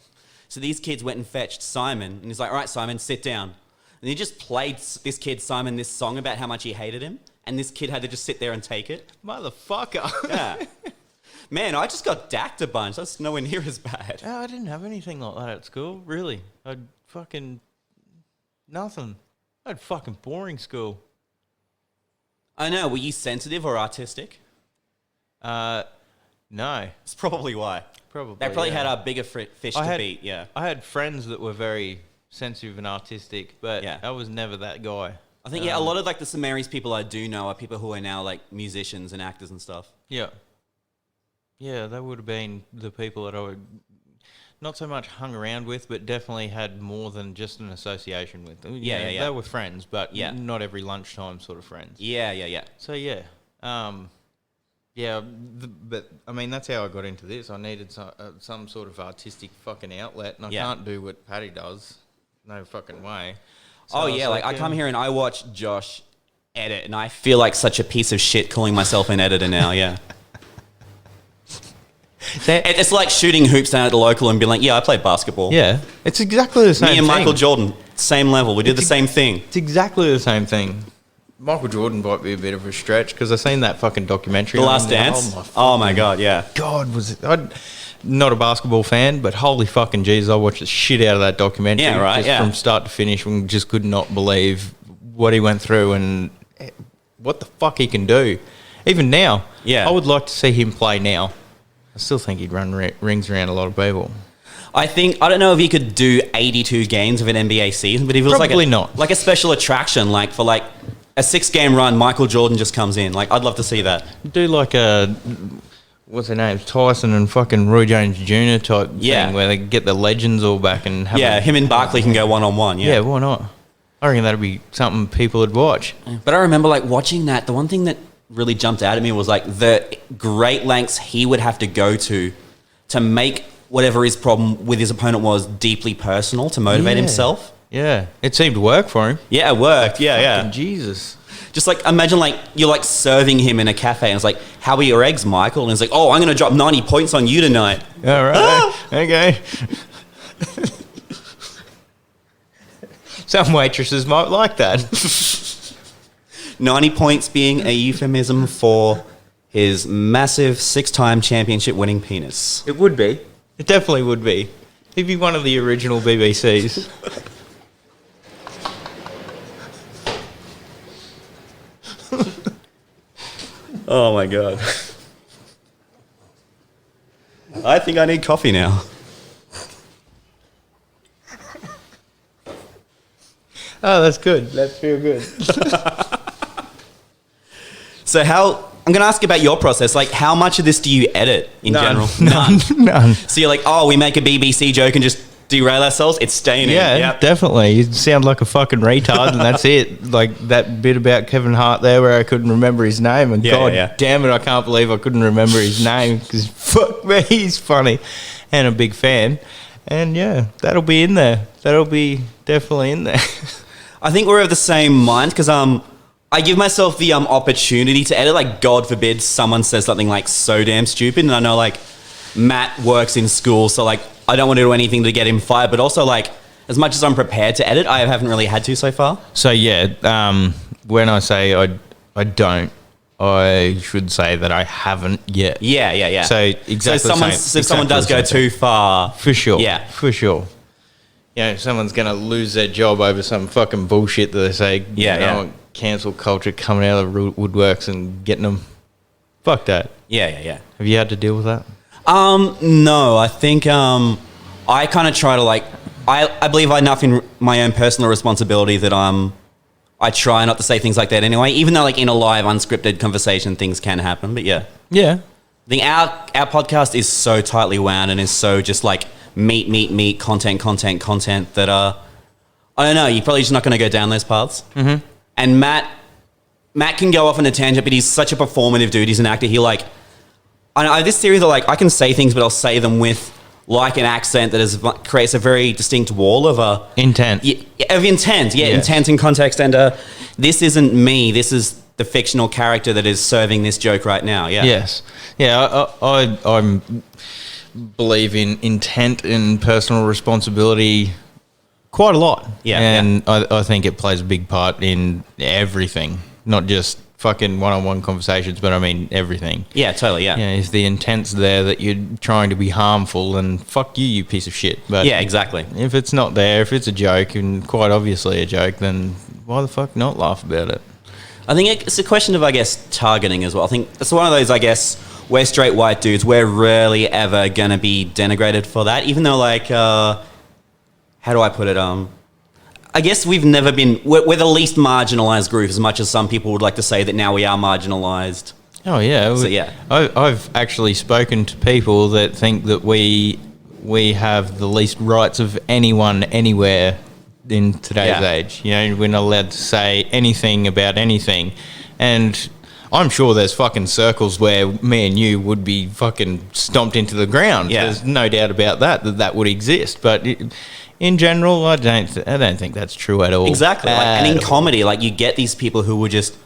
So these kids went and fetched Simon and he's like, all right, Simon, sit down. And he just played this kid, Simon, this song about how much he hated him. And this kid had to just sit there and take it. Motherfucker. Yeah. Man, I just got dacked a bunch. That's nowhere near as bad. Oh, I didn't have anything like that at school, really. I'd fucking... nothing. I had fucking boring school. I know. Were you sensitive or artistic? No. That's probably why. Probably. They probably yeah. had a bigger fish to beat, yeah. I had friends that were very sensitive and artistic, but Yeah. I was never that guy. I think, yeah, a lot of like the St. Mary's people I do know are people who are now like musicians and actors and stuff. Yeah. Yeah, that would have been the people that I would not so much hung around with, but definitely had more than just an association with. You Yeah, know, yeah, yeah. They were friends, but Yeah. not every lunchtime sort of friends. Yeah, yeah, yeah. So, yeah. Yeah, but, I mean, that's how I got into this. I needed some sort of artistic fucking outlet, and I Yeah. can't do what Paddy does. No fucking way. So Oh, I was yeah, like I come yeah. here and I watch Josh edit and I feel like such a piece of shit calling myself an editor now, yeah. It's like shooting hoops down at the local and being like, yeah, I play basketball. Yeah, it's exactly the same Me and thing. Michael Jordan, same level. We did the same thing. It's exactly the same thing. Michael Jordan might be a bit of a stretch because I've seen that fucking documentary. The on Last him. Dance? Oh my God, yeah. God, was it? I'm not a basketball fan, but holy fucking Jesus, I watched the shit out of that documentary. Yeah, right, just yeah. from start to finish, and just could not believe what he went through and what the fuck he can do. Even now, Yeah. I would like to see him play now. I still think he'd run rings around a lot of people. I don't know if he could do 82 games of an NBA season, but if it was Probably like not. like a special attraction, like for like a 6-game run, Michael Jordan just comes in. Like, I'd love to see that. Do like a, what's their names, Tyson and fucking Roy Jones Jr. type Yeah. thing where they get the legends all back and have Yeah, him and Barkley can go one-on-one, Yeah, why not? I reckon that'd be something people would watch. But I remember like watching that, the one thing that really jumped out at me was like the great lengths he would have to go to make whatever his problem with his opponent was deeply personal to motivate Yeah. himself. Yeah, it seemed to work for him. Yeah, it worked. Yeah, Fucking yeah. Jesus. Just like imagine like you're like serving him in a cafe and it's like, how are your eggs, Michael? And it's like, oh, I'm going to drop 90 points on you tonight. All right. Okay. Some waitresses might like that. 90 points being a euphemism for his massive 6-time championship winning penis. It would be. It definitely would be. He'd be one of the original BBCs. Oh my God. I think I need coffee now. Oh, that's good. That's feel good. So I'm going to ask you about your process. Like, how much of this do you edit in general? None. So you're like, oh, we make a BBC joke and just derail ourselves. It's staying Yeah, in. Yep. definitely. You sound like a fucking retard, and that's it. Like that bit about Kevin Hart there where I couldn't remember his name, and Yeah, God yeah. damn it, I can't believe I couldn't remember his name because fuck me, he's funny and a big fan. And yeah, that'll be in there. That'll be definitely in there. I think we're of the same mind because I give myself the opportunity to edit. Like, God forbid someone says something like so damn stupid, and I know like Matt works in school, so like I don't want to do anything to get him fired. But also like, as much as I'm prepared to edit, I haven't really had to so far. So yeah, when I say I don't, I should say that I haven't yet. Yeah. So exactly. If someone does go too far, for sure. Yeah, for sure. You know, someone's gonna lose their job over some fucking bullshit that they say. Cancel culture coming out of the woodworks and getting them. Fuck that. Yeah. Have you had to deal with that? No, I think I kind of try to like. I believe enough in my own personal responsibility that I try not to say things like that anyway, even though like in a live unscripted conversation things can happen. But yeah. I think our podcast is so tightly wound and is so just like meat, content that I don't know, you're probably just not going to go down those paths. Mm-hmm. And Matt can go off on a tangent, but he's such a performative dude. He's an actor. He like, I have this theory that like I can say things, but I'll say them with like an accent that creates a very distinct wall of intent. Intent and context. And this isn't me. This is the fictional character that is serving this joke right now. Yeah. Yes. Yeah. I believe in intent and personal responsibility quite a lot. Yeah. And I think it plays a big part in everything, not just fucking one-on-one conversations, but I mean everything. Yeah, totally, yeah. If the intent's there that you're trying to be harmful, then fuck you piece of shit. But yeah, exactly. If it's not there, if it's a joke, and quite obviously a joke, then why the fuck not laugh about it? I think it's a question of, I guess, targeting as well. I think it's one of those, I guess, we're straight white dudes, we're rarely ever going to be denigrated for that, even though, like, how do I put it? I guess we've never been... We're the least marginalised group, as much as some people would like to say that now we are marginalised. Oh, yeah. So, yeah. I've actually spoken to people that think that we have the least rights of anyone anywhere in today's age. You know, we're not allowed to say anything about anything. And I'm sure there's fucking circles where me and you would be fucking stomped into the ground. Yeah. There's no doubt about that would exist. But... in general, I don't think that's true at all. Exactly. And in comedy, like you get these people who will just,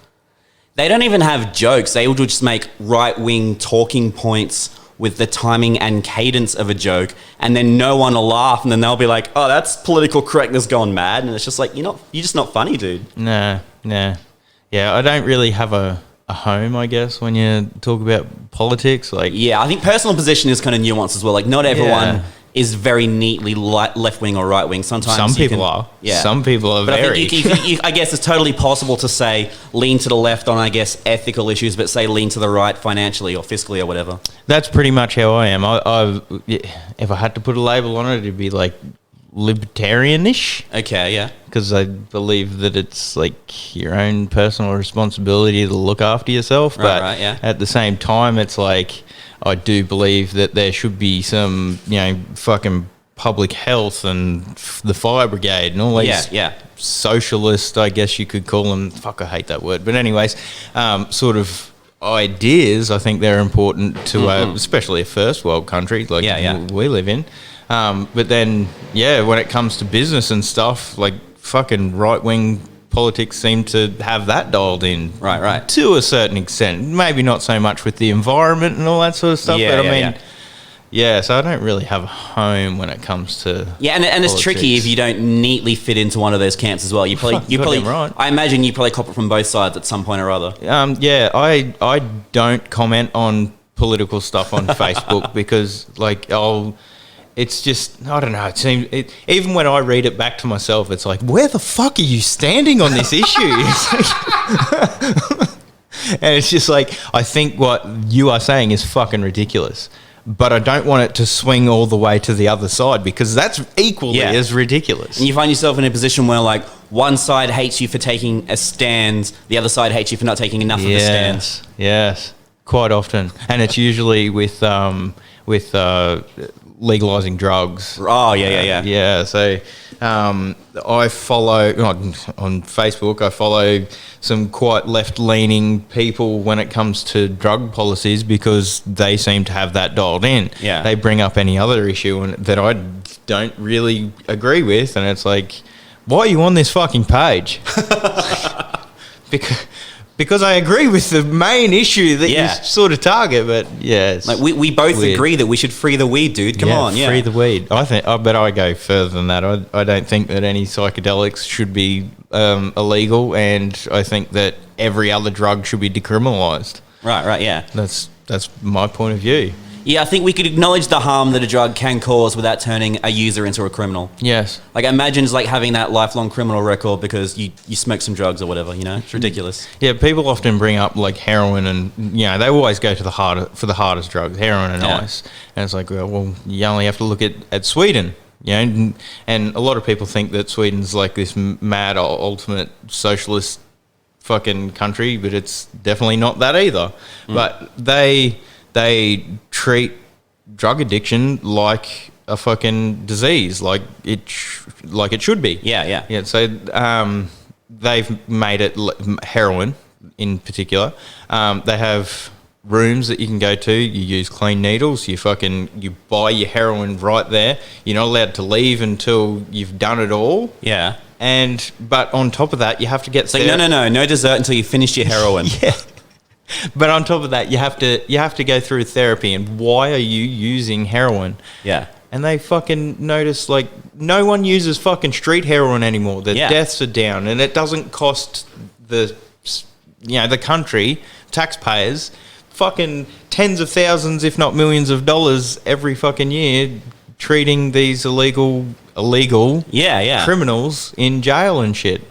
they don't even have jokes. They will just make right-wing talking points with the timing and cadence of a joke, and then no one will laugh, and then they'll be like, "Oh, that's political correctness gone mad," and it's just like you're just not funny, dude. Nah. Yeah, I don't really have a home, I guess, when you talk about politics. Like, yeah, I think personal position is kind of nuanced as well. Like, not everyone. Yeah. Is very neatly left wing or right wing. Sometimes some people are. Yeah. Some people are but very. I think I guess it's totally possible to say lean to the left on, I guess, ethical issues, but say lean to the right financially or fiscally or whatever. That's pretty much how I am. If I had to put a label on it, it'd be like libertarian-ish. Okay, yeah. Because I believe that it's like your own personal responsibility to look after yourself. But right, yeah. At the same time, it's like... I do believe that there should be some, fucking public health and the fire brigade and all these socialist, I guess you could call them. Fuck, I hate that word. But anyways, sort of ideas, I think they're important to, especially a first world country like we live in. But then, when it comes to business and stuff, like fucking right-wing politics seem to have that dialed in, right, to a certain extent. Maybe not so much with the environment and all that sort of stuff. But I mean, so I don't really have a home when it comes to and it's tricky if you don't neatly fit into one of those camps as well. You probably right. I imagine you probably cop it from both sides at some point or other. I don't comment on political stuff on Facebook because it's just, I don't know, it seems, even when I read it back to myself, it's like, where the fuck are you standing on this issue? And it's just like, I think what you are saying is fucking ridiculous, but I don't want it to swing all the way to the other side because that's equally as ridiculous. And you find yourself in a position where like one side hates you for taking a stand, the other side hates you for not taking enough of a stand. Yes, quite often. And it's usually with legalizing drugs. Oh, yeah. So I follow, on Facebook, I follow some quite left-leaning people when it comes to drug policies because they seem to have that dialed in. Yeah. They bring up any other issue that I don't really agree with, and it's like, why are you on this fucking page? Because I agree with the main issue that you sort of target, but it's like we both agree that we should free the weed, dude. Come on, free the weed. I think, but I go further than that. I don't think that any psychedelics should be illegal, and I think that every other drug should be decriminalised. Right, yeah. That's my point of view. Yeah, I think we could acknowledge the harm that a drug can cause without turning a user into a criminal. Yes. Like, imagine it's like having that lifelong criminal record because you smoke some drugs or whatever, you know? It's ridiculous. Yeah, people often bring up like heroin and, you know, they always go to the hardest drugs, heroin and ice. And it's like, well, you only have to look at Sweden, you know? And a lot of people think that Sweden's like this mad ultimate socialist fucking country, but it's definitely not that either. But they treat drug addiction like a fucking disease, like it should be. Yeah. So they've made it heroin in particular. They have rooms that you can go to. You use clean needles. You buy your heroin right there. You're not allowed to leave until you've done it all. Yeah. But on top of that, you have to get. It's like no dessert until you finish your heroin. Yeah. But on top of that, you have to go through therapy. And why are you using heroin? Yeah. And they fucking notice, like, no one uses fucking street heroin anymore. The deaths are down, and it doesn't cost the country, taxpayers, fucking tens of thousands, if not millions of dollars every fucking year treating these illegal criminals in jail and shit.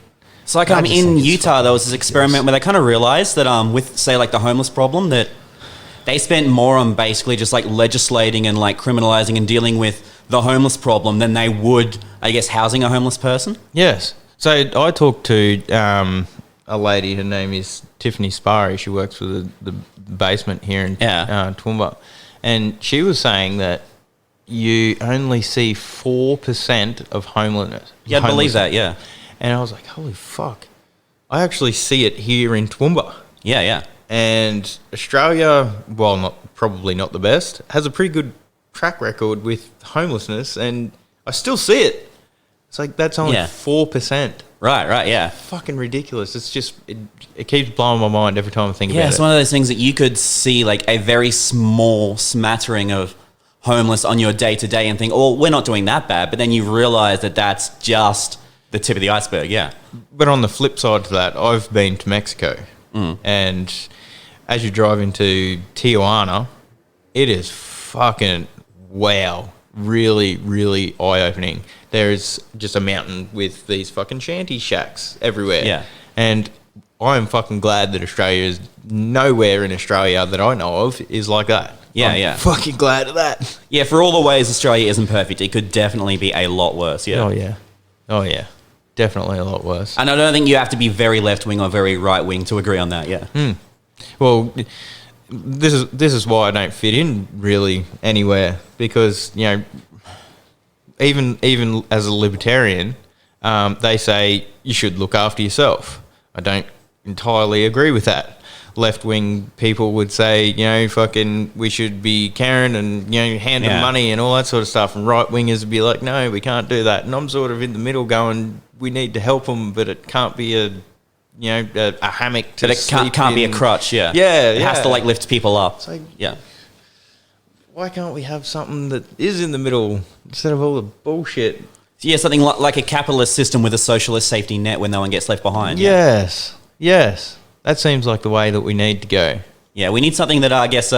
It's like in Utah, there was this experiment where they kind of realized that with, say, like the homeless problem, that they spent more on basically just like legislating and like criminalizing and dealing with the homeless problem than they would, I guess, housing a homeless person. Yes. So I talked to a lady, her name is Tiffany Sparry. She works for the basement here in Toowoomba. And she was saying that you only see 4% of homelessness. Yeah, I believe that, yeah. And I was like, holy fuck. I actually see it here in Toowoomba. Yeah. And Australia, while probably not the best, has a pretty good track record with homelessness, and I still see it. It's like, that's only 4%. Right, yeah. Fucking ridiculous. It's just, it keeps blowing my mind every time I think about it. Yeah, it's one of those things that you could see like a very small smattering of homeless on your day-to-day and think, oh, we're not doing that bad. But then you realise that that's just the tip of the iceberg, yeah. But on the flip side to that, I've been to Mexico. And as you drive into Tijuana, it is fucking, wow, really, really eye-opening. There's just a mountain with these fucking shanty shacks everywhere. Yeah. And I'm fucking glad that Australia is nowhere in Australia that I know of is like that. I'm fucking glad of that. Yeah, for all the ways Australia isn't perfect, it could definitely be a lot worse, yeah. Oh, yeah. Definitely a lot worse. And I don't think you have to be very left-wing or very right-wing to agree on that, yeah. Well, this is why I don't fit in really anywhere, because, you know, even as a libertarian, they say you should look after yourself. I don't entirely agree with that. Left-wing people would say, you know, fucking, we should be caring and, you know, hand them money and all that sort of stuff. And right-wingers would be like, no, we can't do that. And I'm sort of in the middle going, we need to help them, but it can't be a hammock to sleep in. But it can't be a crutch, yeah. Yeah, It has to, like, lift people up. It's like, yeah. Why can't we have something that is in the middle instead of all the bullshit? Yeah, something like a capitalist system with a socialist safety net where no one gets left behind. Yes. That seems like the way that we need to go. Yeah, we need something that, I guess,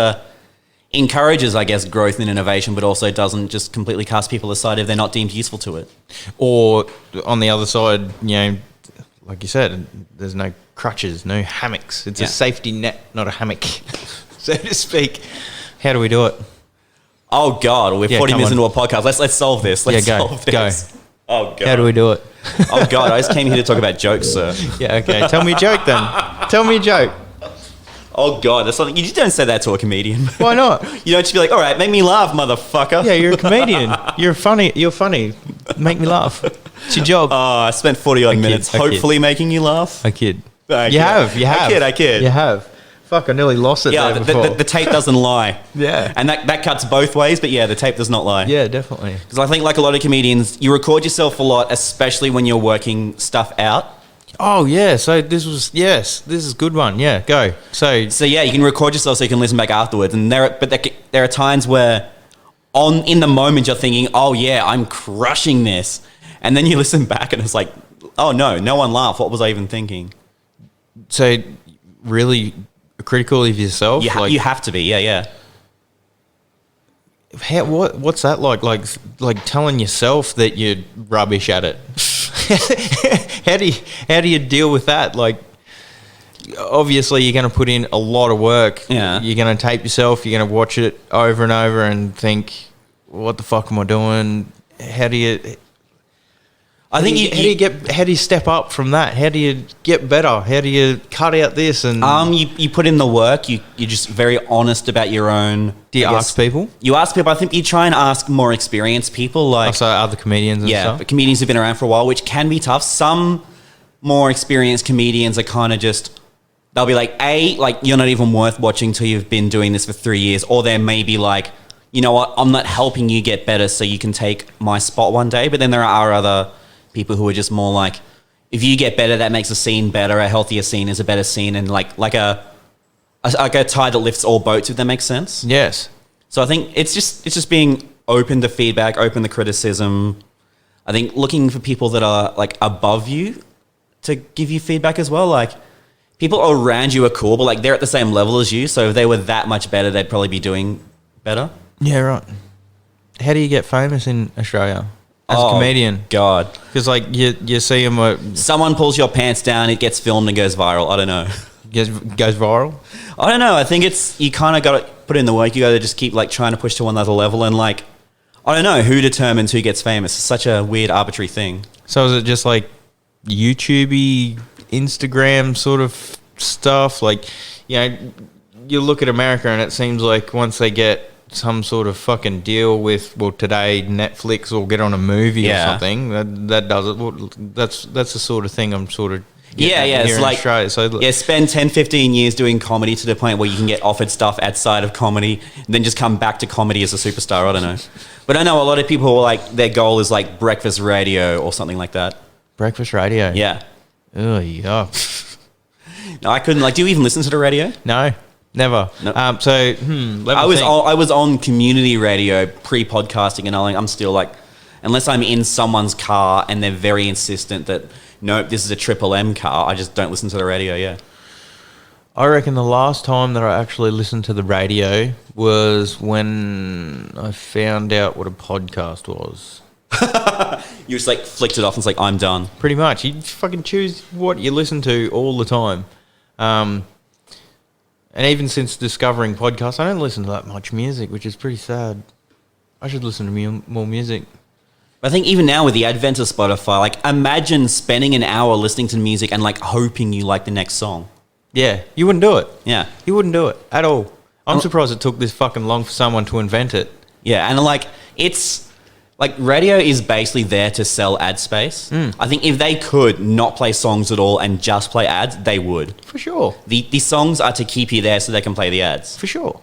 encourages, I guess, growth and innovation, but also doesn't just completely cast people aside if they're not deemed useful to it. Or, on the other side, you know, like you said, there's no crutches, no hammocks. It's a safety net, not a hammock, so to speak. How do we do it? Oh, God, we're 40 minutes into a podcast. Let's solve this. Let's solve this. Go. Oh, God. How do we do it? Oh, God, I just came here to talk about jokes, sir. Yeah, okay. Tell me a joke, then. Tell me a joke. Oh, God, that's something. You just don't say that to a comedian. Why not? You don't just be like, all right, make me laugh, motherfucker. Yeah, you're a comedian. You're funny. Make me laugh. It's your job. Oh, I spent 40-odd minutes hopefully making you laugh. I kid. You I kid. You have. Fuck, I nearly lost it there before. The tape doesn't lie. Yeah. And that cuts both ways, but yeah, the tape does not lie. Yeah, definitely. Because I think like a lot of comedians, you record yourself a lot, especially when you're working stuff out. Oh, yeah. So this is a good one. Yeah, go. So yeah, you can record yourself so you can listen back afterwards. And there are times where in the moment you're thinking, oh yeah, I'm crushing this. And then you listen back and it's like oh no one laughed. What was I even thinking? So, really critical of yourself? You have to be, yeah. What's that like? Like telling yourself that you're rubbish at it. How do you deal with that? Like, obviously you're going to put in a lot of work. Yeah. You're going to tape yourself. You're going to watch it over and over and think, what the fuck am I doing? How do you? I think how do you step up from that? How do you get better? How do you cut out this and you put in the work. You're just very honest about your own. do you ask people? You ask people. I think you try and ask more experienced people, like Also other comedians and stuff? but comedians who've been around for a while, which can be tough. Some more experienced comedians are kind of just, they'll be like, like you're not even worth watching till you've been doing this for 3 years, or they may be like, you know what, I'm not helping you get better, so you can take my spot one day. But then there are other people who are just more like, if you get better, that makes a scene better. A healthier scene is a better scene, and like a tide that lifts all boats, if that makes sense. Yes. So I think it's just being open to feedback, open to criticism. I think looking for people that are like above you to give you feedback as well. Like, people around you are cool, but like they're at the same level as you. So if they were that much better, they'd probably be doing better. Yeah, right. How do you get famous in Australia as a comedian? God. Because like you see them, Someone pulls your pants down, it gets filmed and goes viral. I don't know. goes viral. I don't know. I think you kind of got to put in the work. You got to just keep like trying to push to another level. And like, I don't know who determines who gets famous. It's such a weird, arbitrary thing. So is it just like YouTubey, Instagram sort of stuff? Like, you know, you look at America and it seems like once they get some sort of fucking deal with, well, today Netflix will get on a movie or something, that does it. Well, that's the sort of thing I'm sort of It's like, Australia. So spend 10, 15 years doing comedy to the point where you can get offered stuff outside of comedy, and then just come back to comedy as a superstar. I don't know. But I know a lot of people, like, their goal is like breakfast radio or something like that. breakfast radio. Yeah. Oh, yeah. No, I couldn't. Like, do you even listen to the radio? No, never. No. I I was on community radio pre-podcasting, and I'm still like, unless I'm in someone's car and they're very insistent that, nope, this is a Triple M car, I just don't listen to the radio. Yeah. I reckon the last time that I actually listened to the radio was when I found out what a podcast was. You just like flicked it off and it's like, I'm done. Pretty much. You fucking choose what you listen to all the time. And even since discovering podcasts, I don't listen to that much music, which is pretty sad. I should listen to more music. I think even now with the advent of Spotify, like, imagine spending an hour listening to music and like hoping you like the next song. Yeah, you wouldn't do it. Yeah. You wouldn't do it at all. I'm surprised it took this fucking long for someone to invent it. Yeah, and like, it's like, radio is basically there to sell ad space. I think if they could not play songs at all and just play ads, they would. For sure. The songs are to keep you there so they can play the ads. For sure.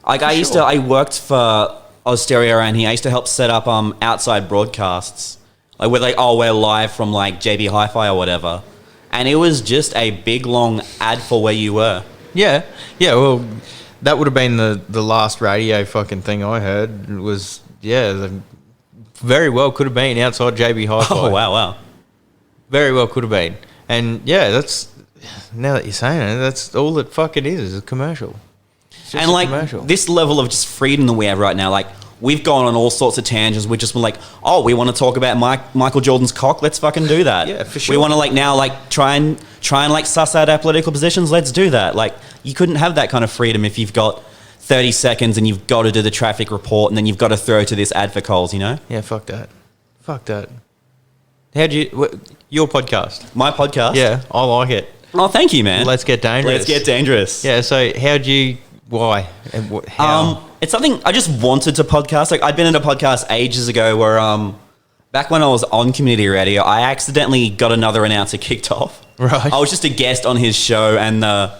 Like, I worked for Austereo around here. I used to help set up outside broadcasts. Like, where we're live from like JB Hi-Fi or whatever. And it was just a big long ad for where you were. Yeah. Yeah, well, that would have been the last radio fucking thing I heard. It was, very well could have been outside JB Hi-Fi. Oh, wow. Very well could have been. And yeah, that's, now that you're saying it, that's all it fucking is a commercial. It's just And a like, commercial. this level of just freedom that we have right now, like, we've gone on all sorts of tangents. We're just like, oh, we want to talk about Michael Jordan's cock. Let's fucking do that. Yeah, for sure. We want to like now like try and like suss out our political positions. Let's do that. Like, you couldn't have that kind of freedom if you've got 30 seconds and you've got to do the traffic report and then you've got to throw to this ad for Coles, you know? Yeah, fuck that. Your podcast? My podcast? Yeah, I like it. Oh, thank you, man. Let's Get Dangerous. Let's Get Dangerous. Yeah, so why? And how? It's something I just wanted to podcast. Like, I'd been in a podcast ages ago where, back when I was on community radio, I accidentally got another announcer kicked off. Right. I was just a guest on his show, and the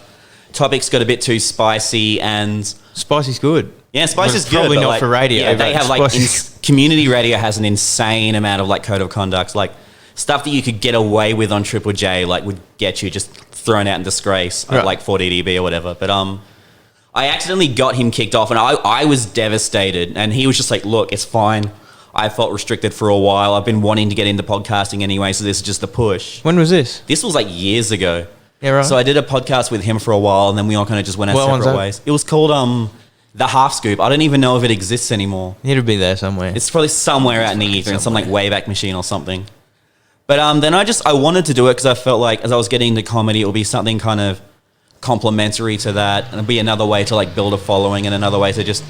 topics got a bit too spicy. And Spicy's good. yeah, spicy's good. Probably but, not like, for radio. Yeah, they but have like spicy- community radio has an insane amount of like code of conduct, like stuff that you could get away with on Triple J, like would get you just thrown out in disgrace, Right. like 4DDB or whatever. But I accidentally got him kicked off, and I was devastated. And he was just like, look, it's fine. I felt restricted for a while. I've been wanting to get into podcasting anyway, so this is just the push. When was this? This was like years ago. Yeah, right. So I did a podcast with him for a while, and then we all kind of just went our separate ways. It was called The Half Scoop. I don't even know if it exists anymore. It'll be there somewhere. It's probably somewhere out in the ether in some like Wayback Machine or something. But then I wanted to do it because I felt like as I was getting into comedy, it would be something kind of complementary to that, and it'd be another way to like build a following and another way to just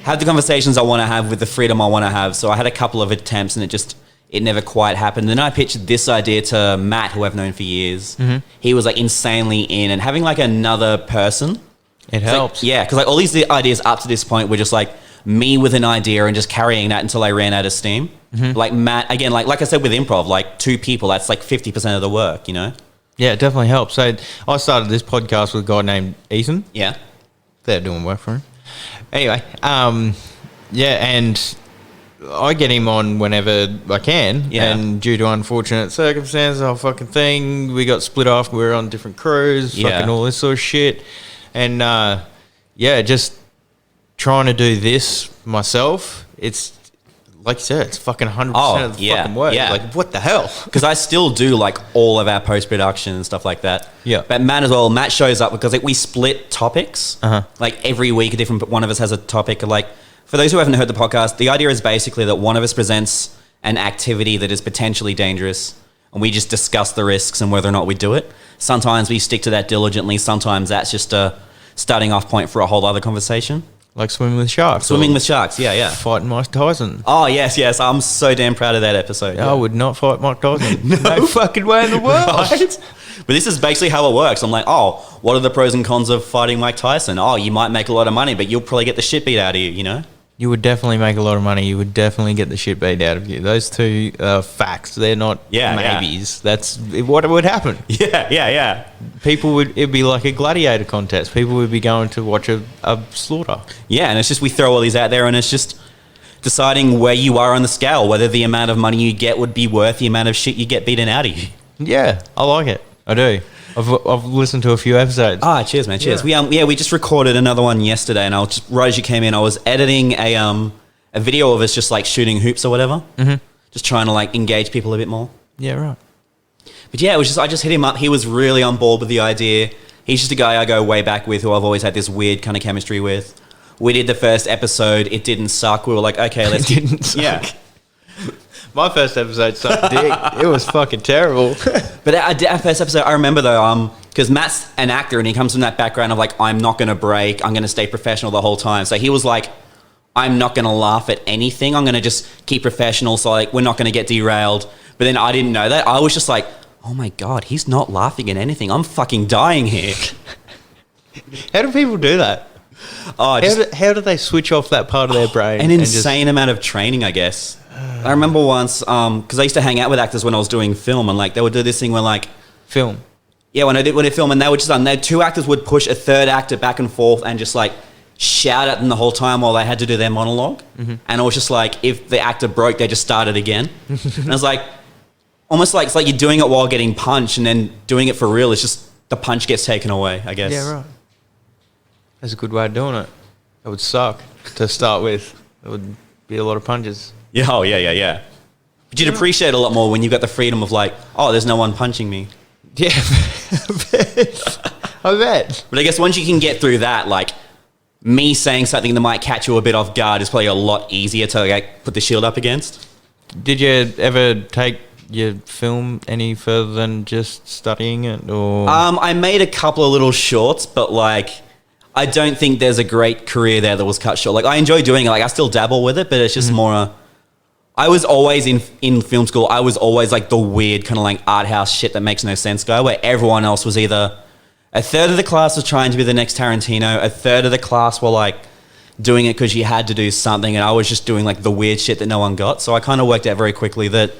have the conversations I want to have with the freedom I want to have. So I had a couple of attempts, and it never quite happened. Then I pitched this idea to Matt, who I've known for years. Mm-hmm. He was like insanely in, and having like another person. It helps. Like, yeah, because like all these ideas up to this point were just like me with an idea and just carrying that until I ran out of steam. Mm-hmm. Like Matt, again, like I said with improv, like 2 people, that's like 50% of the work, you know? Yeah, it definitely helps. So I started this podcast with a guy named Ethan. Yeah. They're doing work for him. Anyway, yeah, and I get him on whenever I can. Yeah. And due to unfortunate circumstances, the whole fucking thing, we got split off. We were on different crews, fucking all this sort of shit. And, yeah, just trying to do this myself, it's, like you said, it's fucking 100% of the fucking work. Yeah. Like, what the hell? Because I still do, like, all of our post-production and stuff like that. Yeah. But Matt as well, Matt shows up because, like, we split topics. Uh-huh. Like, every week, a different one of us has a topic. Like, for those who haven't heard the podcast, the idea is basically that one of us presents an activity that is potentially dangerous, and we just discuss the risks and whether or not we do it. Sometimes we stick to that diligently. Sometimes that's just a starting off point for a whole other conversation. Like swimming with sharks. Swimming with sharks, yeah. Fighting Mike Tyson. Oh, yes. I'm so damn proud of that episode. I would not fight Mike Tyson. No fucking way in the world. Right? But this is basically how it works. I'm like, what are the pros and cons of fighting Mike Tyson? You might make a lot of money, but you'll probably get the shit beat out of you, you know? You would definitely make a lot of money. You would definitely get the shit beat out of you. Those two are facts. They're not maybes. Yeah. That's what would happen. Yeah. It'd be like a gladiator contest. People would be going to watch a slaughter. Yeah, and it's just we throw all these out there, and it's just deciding where you are on the scale, whether the amount of money you get would be worth the amount of shit you get beaten out of you. Yeah, I like it. I do. I've listened to a few episodes. Cheers, man. Cheers. Yeah. We just recorded another one yesterday, and right as you came in, I was editing a video of us just like shooting hoops or whatever. Mm-hmm. Just trying to like engage people a bit more. Yeah, right. But yeah, I just hit him up. He was really on board with the idea. He's just a guy I go way back with, who I've always had this weird kind of chemistry with. We did the first episode. It didn't suck. We were like, okay, let's. It didn't suck. Yeah. My first episode sucked dick. It was fucking terrible. But our first episode, I remember though, because Matt's an actor and he comes from that background of like, I'm not going to break. I'm going to stay professional the whole time. So he was like, I'm not going to laugh at anything. I'm going to just keep professional. So like, we're not going to get derailed. But then I didn't know that. I was just like, oh my God, he's not laughing at anything. I'm fucking dying here. How do people do that? How do they switch off that part of their brain? An insane amount of training, I guess. I remember once, because I used to hang out with actors when I was doing film, and like they would do this thing where like film. Yeah, when I film, and they would just two actors would push a third actor back and forth and just like shout at them the whole time while they had to do their monologue. Mm-hmm. And it was just like if the actor broke, they just started again. And I was like, almost like it's like you're doing it while getting punched, and then doing it for real. It's just the punch gets taken away, I guess. Yeah, right. That's a good way of doing it. It would suck to start with. It would be a lot of punches. Yeah, yeah. But you'd appreciate it a lot more when you've got the freedom of like, there's no one punching me. Yeah, I bet. But I guess once you can get through that, like me saying something that might catch you a bit off guard is probably a lot easier to like put the shield up against. Did you ever take your film any further than just studying it, or? I made a couple of little shorts, but like I don't think there's a great career there that was cut short. Like I enjoy doing it. Like I still dabble with it, but it's just more. I was always in film school. I was always like the weird kind of like art house shit that makes no sense guy, where everyone else was either a third of the class was trying to be the next Tarantino, a third of the class were like doing it because you had to do something, and I was just doing like the weird shit that no one got. So I kind of worked out very quickly that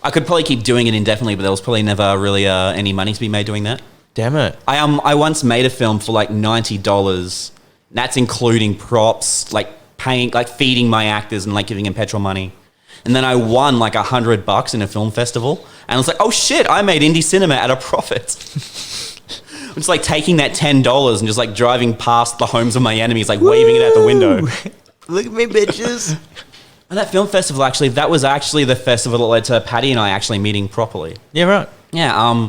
I could probably keep doing it indefinitely, but there was probably never really any money to be made doing that. Damn it. I once made a film for like $90. That's including props, like paying, like feeding my actors and like giving them petrol money. And then I won like $100 in a film festival. And I was like, oh shit, I made indie cinema at a profit. I'm just like taking that $10 and just like driving past the homes of my enemies, like waving it out the window. Look at me, bitches. And that film festival, actually, that was actually the festival that led to Paddy and I actually meeting properly. Yeah, right. Yeah,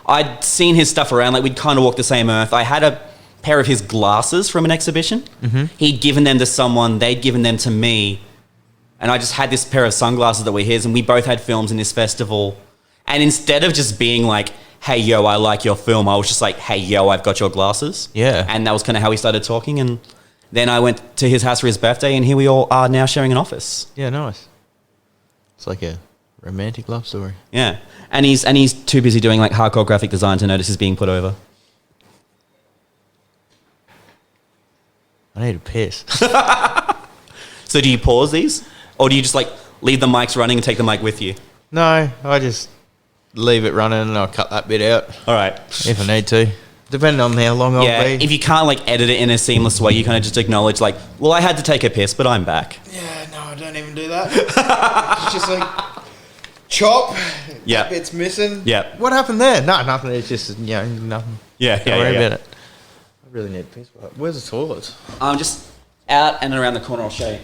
I'd seen his stuff around. Like, we'd kind of walk the same earth. I had a pair of his glasses from an exhibition. Mm-hmm. He'd given them to someone. They'd given them to me. And I just had this pair of sunglasses that were his, and we both had films in this festival. And instead of just being like, hey, yo, I like your film, I was just like, hey, yo, I've got your glasses. Yeah. And that was kind of how we started talking. And then I went to his house for his birthday, and here we all are now sharing an office. Yeah, nice. It's like a romantic love story. Yeah. And he's too busy doing like hardcore graphic design to notice he's being put over. I need a piss. So do you pause these? Or do you just like leave the mics running and take the mic with you? No, I just leave it running and I'll cut that bit out. All right. If I need to. Depending on how long I'll be. If you can't like edit it in a seamless way, you kind of just acknowledge like, well, I had to take a piss, but I'm back. Yeah, no, I don't even do that. It's just like, chop. Yeah. That bit's missing. Yeah. What happened there? No, nothing. It's just, nothing. Yeah, Don't worry about it. I really need a piss. Where's the toilet? Just out and around the corner, I'll show you.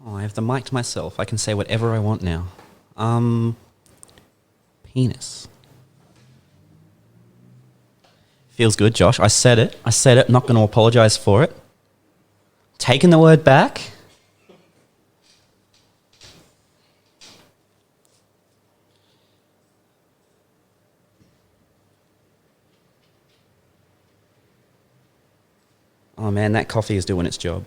Oh, I have the mic to myself. I can say whatever I want now. Penis. Feels good, Josh. I said it. I'm not going to apologize for it. Taking the word back. Oh man, that coffee is doing its job.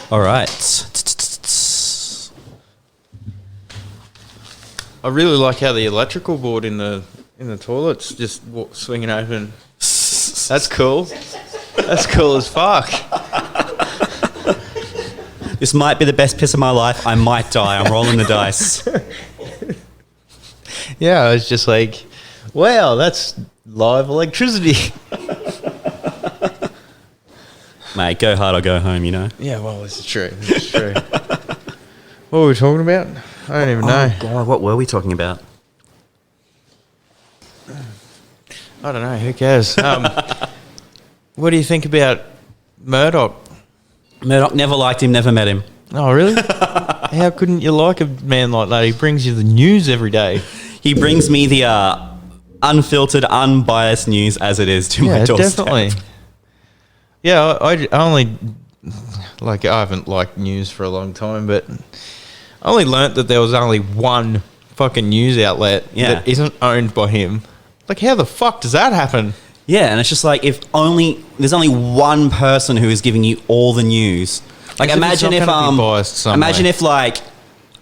All right. I really like how the electrical board in the toilet's just swinging open. That's cool. That's cool as fuck. This might be the best piss of my life. I might die. I'm rolling the dice. Yeah, I was just like, wow, that's live electricity. Mate, go hard or go home, you know? Yeah, well, this is true. This is true. What were we talking about? I don't even know. Oh, God, what were we talking about? I don't know. Who cares? What do you think about Murdoch? Murdoch, never liked him, never met him. Oh, really? How couldn't you like a man like that? He brings you the news every day. He brings me the unfiltered, unbiased news as it is to my doorstep. Definitely. Yeah, I only, like, I haven't liked news for a long time, but I only learnt that there was only one fucking news outlet that isn't owned by him. Like, how the fuck does that happen? Yeah, and it's just like, there's only one person who is giving you all the news. Like, imagine if like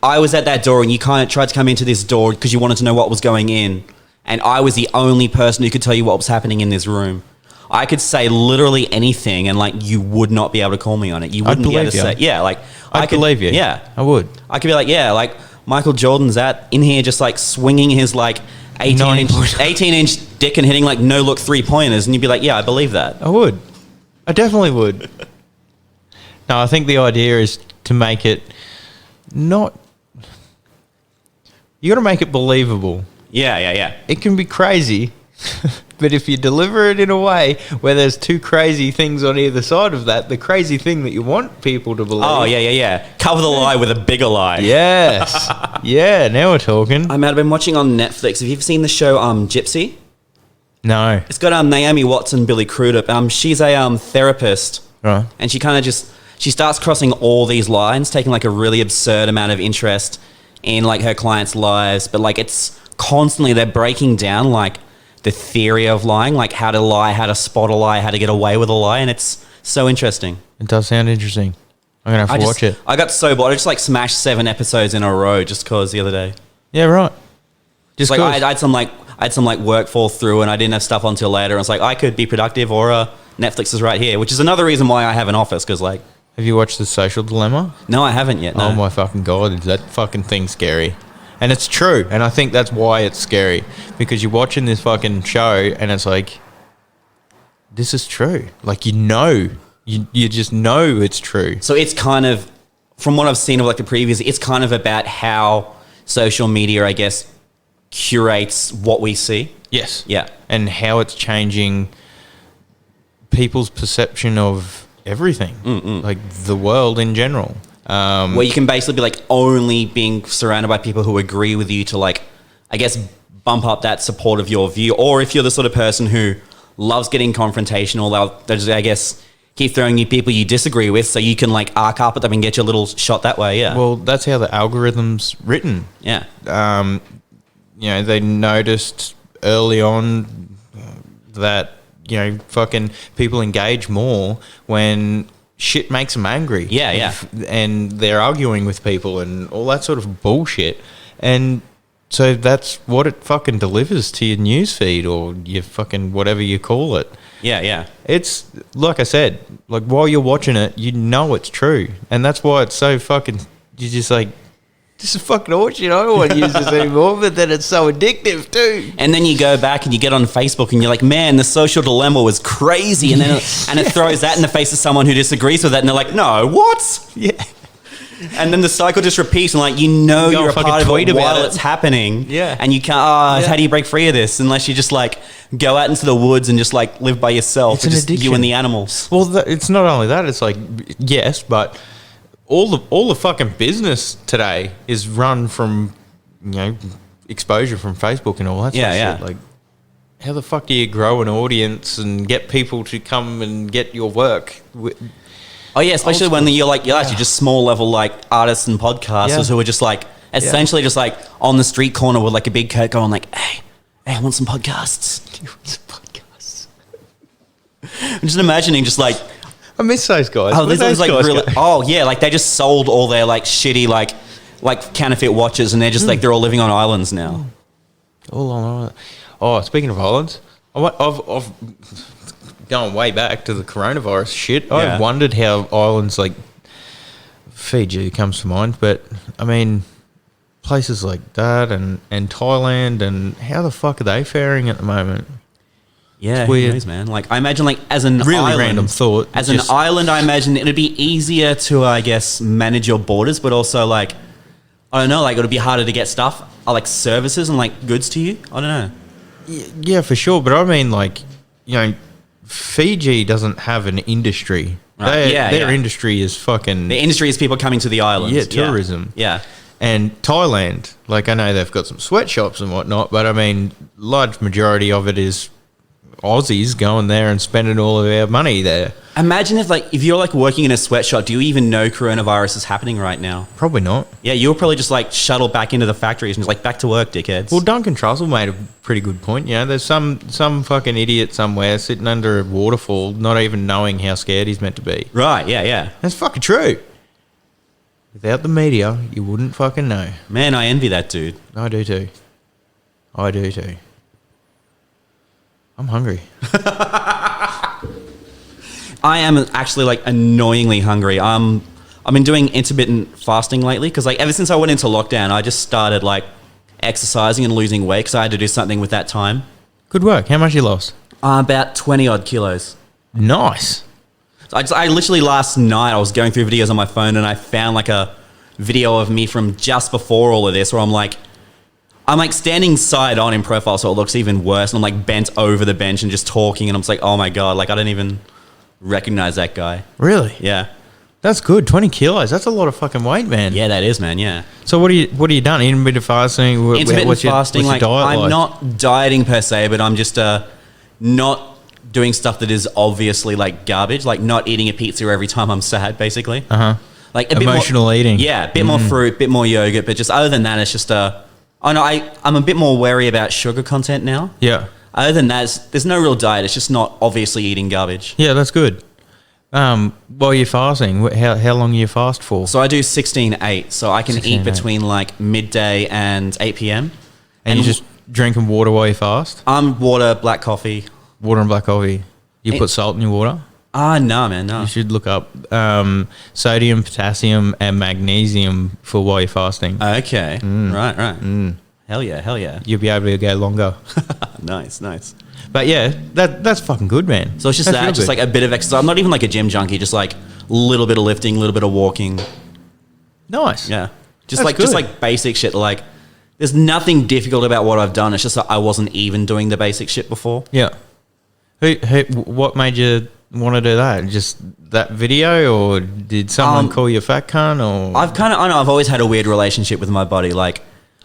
I was at that door and you kind of tried to come into this door because you wanted to know what was going in, and I was the only person who could tell you what was happening in this room. I could say literally anything, and like you would not be able to call me on it. You wouldn't be able to say, yeah, like I could believe you. Yeah, I would. I could be like, yeah, like Michael Jordan's in here just like swinging his like 18-inch dick and hitting like no-look three-pointers, and you'd be like, yeah, I believe that. I would. I definitely would. No, I think the idea is to make it not... You got to make it believable. Yeah. It can be crazy, but if you deliver it in a way where there's two crazy things on either side of that, the crazy thing that you want people to believe... Oh, yeah. Cover the lie with a bigger lie. Yes. Yeah, now we're talking. I might have been watching on Netflix. Have you ever seen the show Gypsy? No. It's got Naomi Watts and Billy Crudup. She's a therapist. Right. And she kind of she starts crossing all these lines, taking like a really absurd amount of interest in like her clients' lives. But like it's constantly, they're breaking down like the theory of lying, like how to lie, how to spot a lie, how to get away with a lie. And it's so interesting. It does sound interesting. I'm going to have to watch it. I got so bored. I just like smashed 7 episodes in a row just cause the other day. Yeah, right. Just like I had some work fall through and I didn't have stuff on until later. I was like, I could be productive, or Netflix is right here, which is another reason why I have an office. Because like, have you watched The Social Dilemma? No, I haven't yet. No. Oh my fucking God, is that fucking thing scary? And it's true, and I think that's why it's scary, because you're watching this fucking show and it's like, this is true. Like, you just know it's true. So it's kind of, from what I've seen of like the previous, it's kind of about how social media, I guess, curates what we see. Yes. Yeah. And how it's changing people's perception of everything, like the world in general. Where you can basically be like only being surrounded by people who agree with you to like, I guess, bump up that support of your view. Or if you're the sort of person who loves getting confrontational, they'll just, I guess, keep throwing you people you disagree with so you can like arc up at them and get your little shot that way. Yeah. Well, that's how the algorithm's written. Yeah. They noticed early on that, fucking people engage more when shit makes them angry. Yeah. And they're arguing with people and all that sort of bullshit. And so that's what it fucking delivers to your newsfeed or your fucking whatever you call it. Yeah. It's, like I said, like while you're watching it, you know it's true. And that's why it's so fucking, you're just like, this is fucking horseshit. I don't want to use this anymore, but then it's so addictive too. And then you go back and you get on Facebook and you're like, man, the social dilemma was crazy. And then it throws that in the face of someone who disagrees with that. And they're like, no, what? Yeah. And then the cycle just repeats and like, you're a part of it while it's happening. Yeah. And you can't, how do you break free of this? Unless you just like go out into the woods and just like live by yourself. It's an just addiction. You and the animals. Well, it's not only that. It's like, yes, but all the fucking business today is run from, exposure from Facebook and all that sort of shit. Like, how the fuck do you grow an audience and get people to come and get your work? Oh yeah, especially when you're actually just small level like artists and podcasters who are just like essentially just like on the street corner with like a big coat going like, hey, I want some podcasts. Do you want some podcasts? I'm just imagining just like, I miss those guys. Oh, there's like really. Oh yeah, like they just sold all their like shitty like counterfeit watches, and they're just like they're all living on islands now. All on island. Oh, speaking of islands, I've going way back to the coronavirus shit. I've wondered how islands like Fiji comes to mind, but I mean places like that and Thailand, and how the fuck are they faring at the moment? Yeah, who knows, man. Like, I imagine, like, as an really island, random thought. As an island, I imagine it'd be easier to, I guess, manage your borders, but also, like, I don't know, like, it'd be harder to get stuff, like, services and, like, goods to you. I don't know. Yeah, for sure. But I mean, like, Fiji doesn't have an industry. Right. Their industry is fucking... The industry is people coming to the islands. Yeah, tourism. Yeah. And Thailand, like, I know they've got some sweatshops and whatnot, but I mean, large majority of it is Aussies going there and spending all of our money there. Imagine if you're like working in a sweatshop, do you even know coronavirus is happening right now? Probably not. Yeah, you'll probably just like shuttle back into the factories and just like back to work, dickheads. Well, Duncan Trussell made a pretty good point. There's some fucking idiot somewhere sitting under a waterfall not even knowing how scared he's meant to be. Right, yeah. That's fucking true. Without the media, you wouldn't fucking know. Man, I envy that dude. I do too. I'm hungry. I am actually like annoyingly hungry. I've been doing intermittent fasting lately because like ever since I went into lockdown, I just started like exercising and losing weight because I had to do something with that time. Good work. How much you lost? About 20 odd kilos. Nice. So I literally last night I was going through videos on my phone and I found like a video of me from just before all of this where I'm like standing side on in profile, so it looks even worse. And I'm like bent over the bench and just talking, and I'm just like, oh my God, like I don't even recognize that guy. Really? Yeah. That's good. 20 kilos. That's a lot of fucking weight, man. Yeah, that is, man. Yeah. So what are you done? Intermittent fasting? Intermittent fasting. What's your diet I'm like? not dieting per se, but I'm just not doing stuff that is obviously like garbage, like not eating a pizza every time I'm sad, basically. Like a Emotional bit more, eating. Yeah, a bit more fruit, bit more yogurt, but just other than that, it's just I know I'm a bit more wary about sugar content now. Yeah. Other than that, there's no real diet. It's just not obviously eating garbage. Yeah, that's good. While you're fasting, how long do you fast for? So I do 16-8, so I can eat 16-8. between like midday and 8 p.m. And you just drinking water while you fast? Water, black coffee. Water and black coffee. You put salt in your water? No, man, no. You should look up sodium, potassium, and magnesium for while you're fasting. Okay, right. Hell yeah. You'll be able to go longer. Nice. But yeah, that's fucking good, man. So it's just That's real just good. like a bit of exercise. I'm not even like a gym junkie, just like a little bit of lifting, a little bit of walking. Nice. Yeah. That's Just good. like basic shit. Like there's nothing difficult about what I've done. It's just that I wasn't even doing the basic shit before. Yeah. What made you want to do that? Just that video, or did someone call you a fat cunt? Or I've always had a weird relationship with my body. Like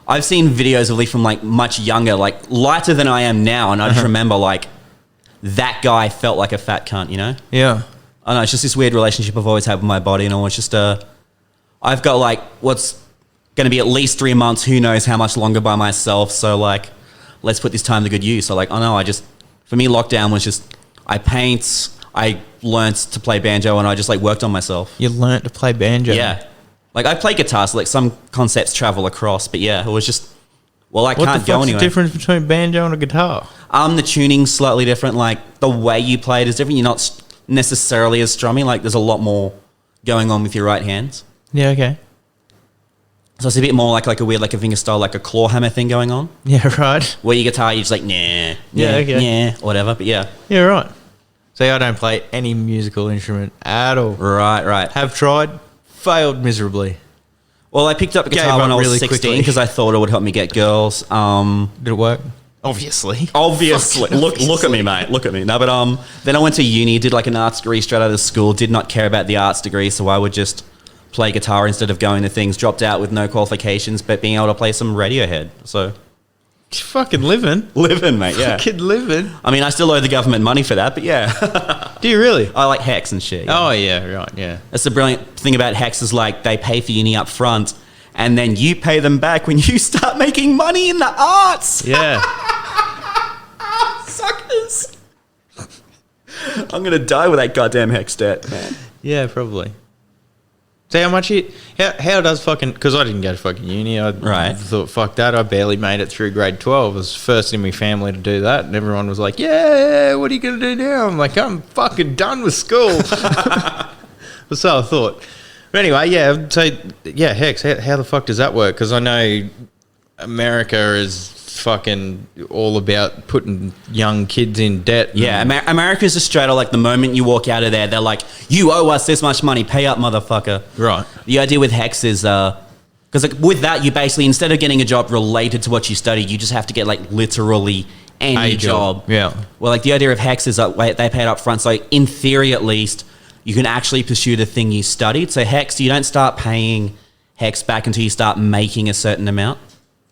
I've seen videos of Lee from like much younger, like lighter than I am now. And I just remember like that guy felt like a fat cunt, you know? Yeah. I don't know. It's just this weird relationship I've always had with my body. And I was just, I've got like what's going to be at least 3 months. Who knows how much longer by myself. So like, let's put this time to good use. So like, for me, lockdown was just, I paint, I learnt to play banjo and I just like worked on myself. You learnt to play banjo? Yeah. Like I play guitar, so like some concepts travel across, but yeah, it was just, I can't go What the fuck's anywhere. the difference between banjo and a guitar? The tuning's slightly different. Like the way you play it is different. You're not necessarily as strummy. Like there's a lot more going on with your right hand. Yeah, okay. So it's a bit more like a weird, like a finger style, like a claw hammer thing going on. Yeah, right. Where your guitar, you're just like, nah, Yeah, okay. yeah, whatever. But yeah. Yeah, right. See, I don't play any musical instrument at all. Right. Have tried, failed miserably. Well, I picked up a Gave guitar up when I was really 16 quickly. because I thought it would help me get girls. Did it work? Obviously. Look at me, mate. Look at me. No, but then I went to uni, did like an arts degree straight out of school. Did not care about the arts degree, so I would just play guitar instead of going to things. Dropped out with no qualifications, but being able to play some Radiohead. So Fucking living. living, mate. Yeah. Fucking living. I mean, I still owe the government money for that, but yeah, Do you really? I like Hex and shit. Yeah. Oh, yeah, right, yeah. That's the brilliant thing about Hex is like they pay for uni up front, and then you pay them back when you start making money in the arts. Yeah. Suckers. I'm gonna die with that goddamn Hex debt, man. Yeah, probably. See how much how does fucking, because I didn't go to fucking uni. I Right. thought, fuck that. I barely made it through grade 12. I was first in my family to do that. And everyone was like, yeah, what are you going to do now? I'm like, I'm fucking done with school. So I thought. But anyway, yeah, so, yeah, Hex, how the fuck does that work? Because I know America is fucking all about putting young kids in debt. Yeah, America's just straight up like the moment you walk out of there, they're like, you owe us this much money, pay up, motherfucker. Right. The idea with Hex is, because like, with that, you basically, instead of getting a job related to what you studied, you just have to get like literally any A job. Yeah. Well, like the idea of Hex is that they pay it up front. So in theory, at least, you can actually pursue the thing you studied. So Hex, you don't start paying Hex back until you start making a certain amount.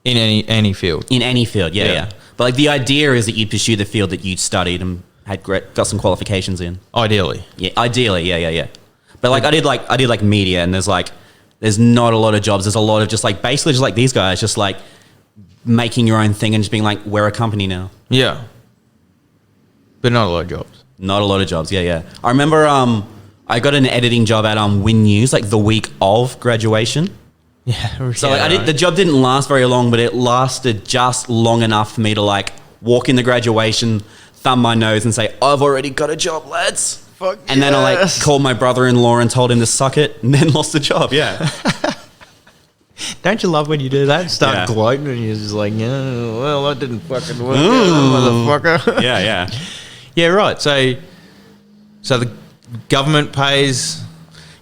In any field. In any field, yeah. But like the idea is that you pursue the field that you studied and got some qualifications in. Ideally. Yeah, ideally, yeah. But like I did like media, and there's not a lot of jobs. There's a lot of just like basically just like these guys, just like making your own thing and just being like, we're a company now. Yeah. But not a lot of jobs. Not a lot of jobs, yeah. I remember I got an editing job at Win News like the week of graduation. Yeah. So like, the job didn't last very long, but it lasted just long enough for me to like walk in the graduation, thumb my nose and say, I've already got a job, lads. Fuck And then I like yes. called my brother-in-law and told him to suck it, and then lost the job. Yeah. Don't you love when you do that? Start Yeah. gloating and you're just like, yeah, well, that didn't fucking work, motherfucker. Yeah, yeah. Yeah, right. So the government pays.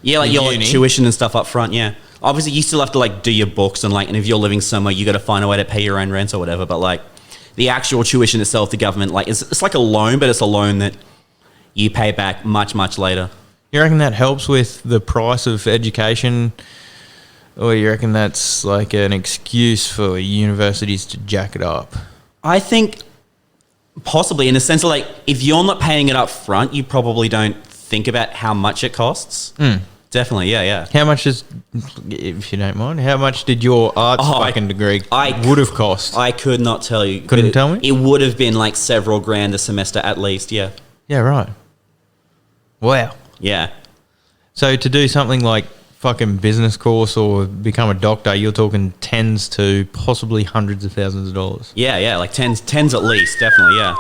Yeah, like The your like, uni. tuition and stuff up front. Yeah. Obviously, you still have to like do your books and like, and if you're living somewhere, you got to find a way to pay your own rent or whatever. But like, the actual tuition itself, the government like it's like a loan, but it's a loan that you pay back much later. You reckon that helps with the price of education, or you reckon that's like an excuse for universities to jack it up? I think possibly in the sense of like, if you're not paying it up front, you probably don't think about how much it costs. Definitely, yeah. How much is, if you don't mind, how much did your arts fucking degree would have cost? I could not tell you. Couldn't tell me? It would have been like several grand a semester at least, yeah. Yeah, right. Wow. Yeah. So to do something like fucking business course or become a doctor, you're talking tens to possibly hundreds of thousands of dollars. Yeah, like tens at least, definitely, yeah.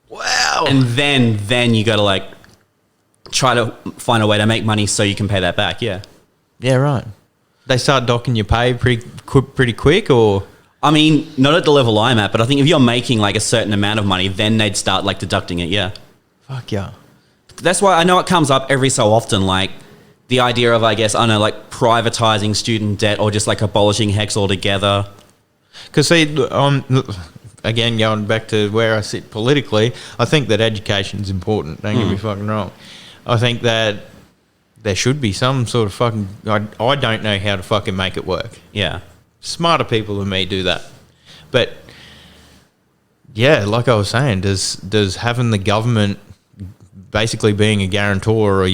Wow. And then you got to like try to find a way to make money so you can pay that back, yeah. Yeah, right. They start docking your pay pretty quick, or? I mean, not at the level I'm at, but I think if you're making like a certain amount of money, then they'd start like deducting it, yeah. Fuck yeah. That's why I know it comes up every so often, like the idea of, I guess, I don't know, like privatizing student debt or just like abolishing HECS altogether. Because see, again, going back to where I sit politically, I think that education is important. Don't get me fucking wrong. I think that there should be some sort of fucking... I don't know how to fucking make it work. Yeah. Smarter people than me do that. But, yeah, like I was saying, does having the government basically being a guarantor, or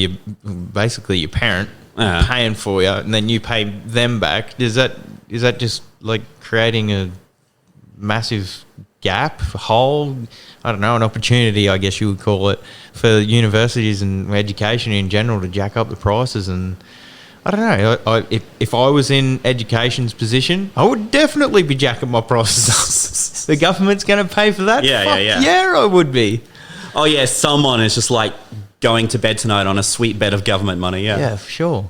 basically your parent paying for you, and then you pay them back, is that just like creating a massive gap, hole? I don't know, an opportunity, I guess you would call it, for universities and education in general to jack up the prices. And I don't know, if I was in education's position, I would definitely be jacking my prices up. The government's going to pay for that? Yeah. Yeah, I would be. Oh, yeah, someone is just like going to bed tonight on a sweet bed of government money, yeah. Yeah, for sure.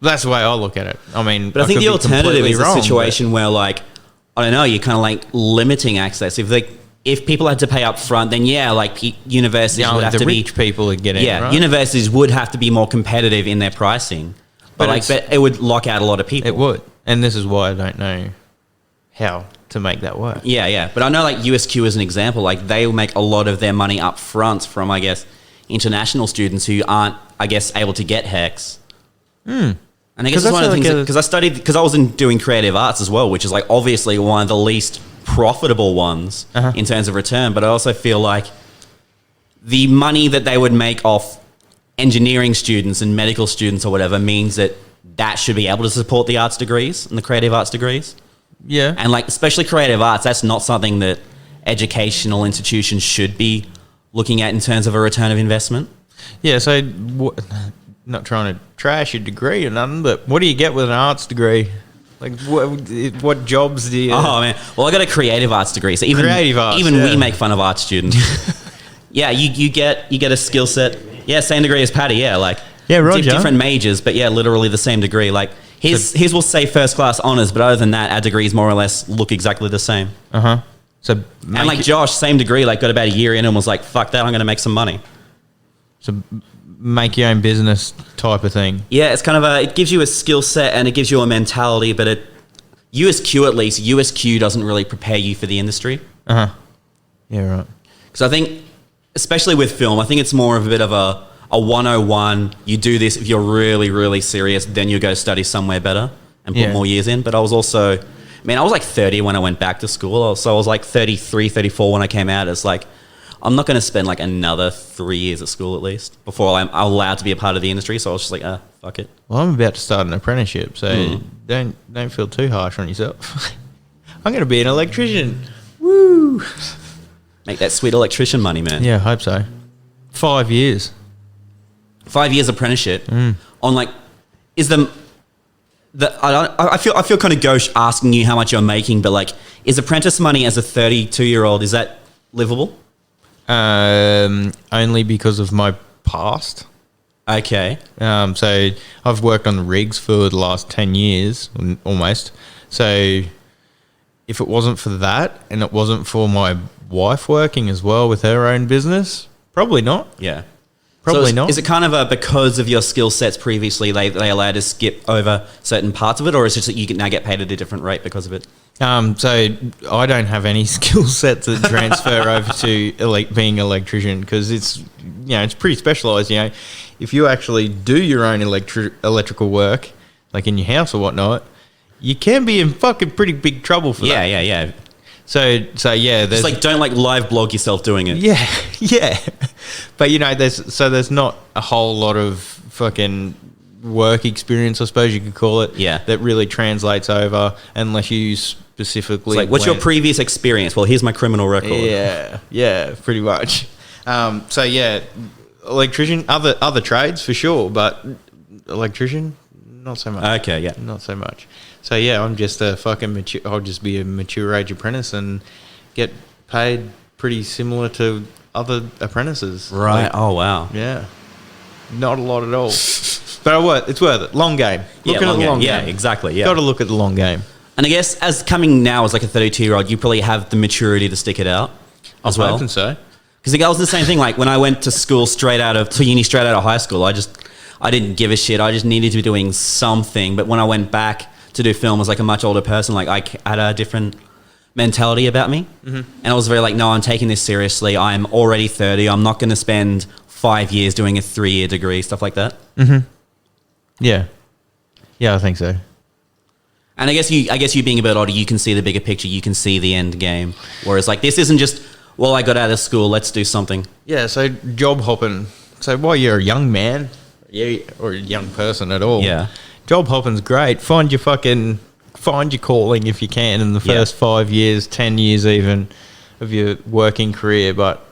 That's the way I look at it. I mean, But I think could the be alternative completely is wrong, a situation where, like, I don't know, you're kind of like limiting access. If people had to pay up front, then yeah, like universities would have the to be... rich people would get in, Yeah, right? universities would have to be more competitive in their pricing. But it would lock out a lot of people. It would. And this is why I don't know how to make that work. Yeah. But I know like USQ as an example, like they will make a lot of their money up front from, I guess, international students who aren't, I guess, able to get HECS. And I guess it's one of the things, because I was doing creative arts as well, which is like obviously one of the least profitable ones in terms of return. But I also feel like the money that they would make off engineering students and medical students or whatever means that should be able to support the arts degrees and the creative arts degrees. Yeah. And like, especially creative arts, that's not something that educational institutions should be looking at in terms of a return of investment. Yeah, so not trying to trash your degree or nothing, but what do you get with an arts degree? Like, what jobs do you... Oh, man. Well, I got a creative arts degree, so even we make fun of art students. Yeah, you get a skill set. Yeah, same degree as Patty, yeah, like... Yeah, Roger. Different majors, but yeah, literally the same degree. Like, his will say first class honours, but other than that, our degrees more or less look exactly the same. So and like Josh, same degree, like got about a year in and was like, fuck that, I'm going to make some money. So make your own business type of thing. Yeah, it's kind of it gives you a skill set and it gives you a mentality, but USQ at least, USQ doesn't really prepare you for the industry. Yeah, right. Because I think, especially with film, I think it's more of a bit of a 101. You do this if you're really, really serious, then you go study somewhere better and put more years in. But I was also, I was like 30 when I went back to school. So I was like 33, 34 when I came out. It's like, I'm not going to spend like another 3 years at school at least before I'm allowed to be a part of the industry. So I was just like, fuck it. Well, I'm about to start an apprenticeship, so don't feel too harsh on yourself. I'm going to be an electrician. Woo! Make that sweet electrician money, man. Yeah, I hope so. 5 years. 5 years apprenticeship on like, is I feel kind of gauche asking you how much you're making, but like, is apprentice money as a 32-year-old, is that livable? Only because of my passed. Okay. So I've worked on the rigs for the last 10 years, almost. So if it wasn't for that and it wasn't for my wife working as well with her own business, probably not. Yeah. Probably so not. Is it kind of because of your skill sets previously, they allow you to skip over certain parts of it, or is it just that you can now get paid at a different rate because of it? So I don't have any skill sets that transfer over to being an electrician, because it's pretty specialised. If you actually do your own electrical work, like in your house or whatnot, you can be in fucking pretty big trouble for that. Yeah. So yeah, there's Just don't live blog yourself doing it. yeah. But there's not a whole lot of fucking work experience, I suppose you could call it. Yeah. That really translates over unless you specifically. It's what's your previous experience? Well, here's my criminal record. Yeah, pretty much. So yeah, electrician, other trades for sure, but electrician, not so much. Okay, yeah, not so much. So yeah, I'm just a fucking mature. I'll just be a mature age apprentice and get paid pretty similar to other apprentices. Right. Oh wow. Yeah. Not a lot at all. But it's worth it. Long game. Look at the long game. Yeah, exactly. Yeah. Got to look at the long game. And I guess as coming now as like a 32-year-old, you probably have the maturity to stick it out as well. I hoping so. Because it was the same thing. Like when I went to school straight out of high school, I didn't give a shit. I just needed to be doing something. But when I went back to do film as like a much older person, like I had a different mentality about me. Mm-hmm. And I was very like, no, I'm taking this seriously. I'm already 30. I'm not going to spend 5 years doing a 3-year degree, stuff like that. Mm-hmm. Yeah. Yeah, I think so. And I guess you being a bit older, you can see the bigger picture. You can see the end game. Whereas like this isn't just, well, I got out of school, let's do something. Yeah, so job hopping. So while you're a young man, or a young person at all, job hopping's great. Find your calling if you can in the first 5 years, 10 years even of your working career. But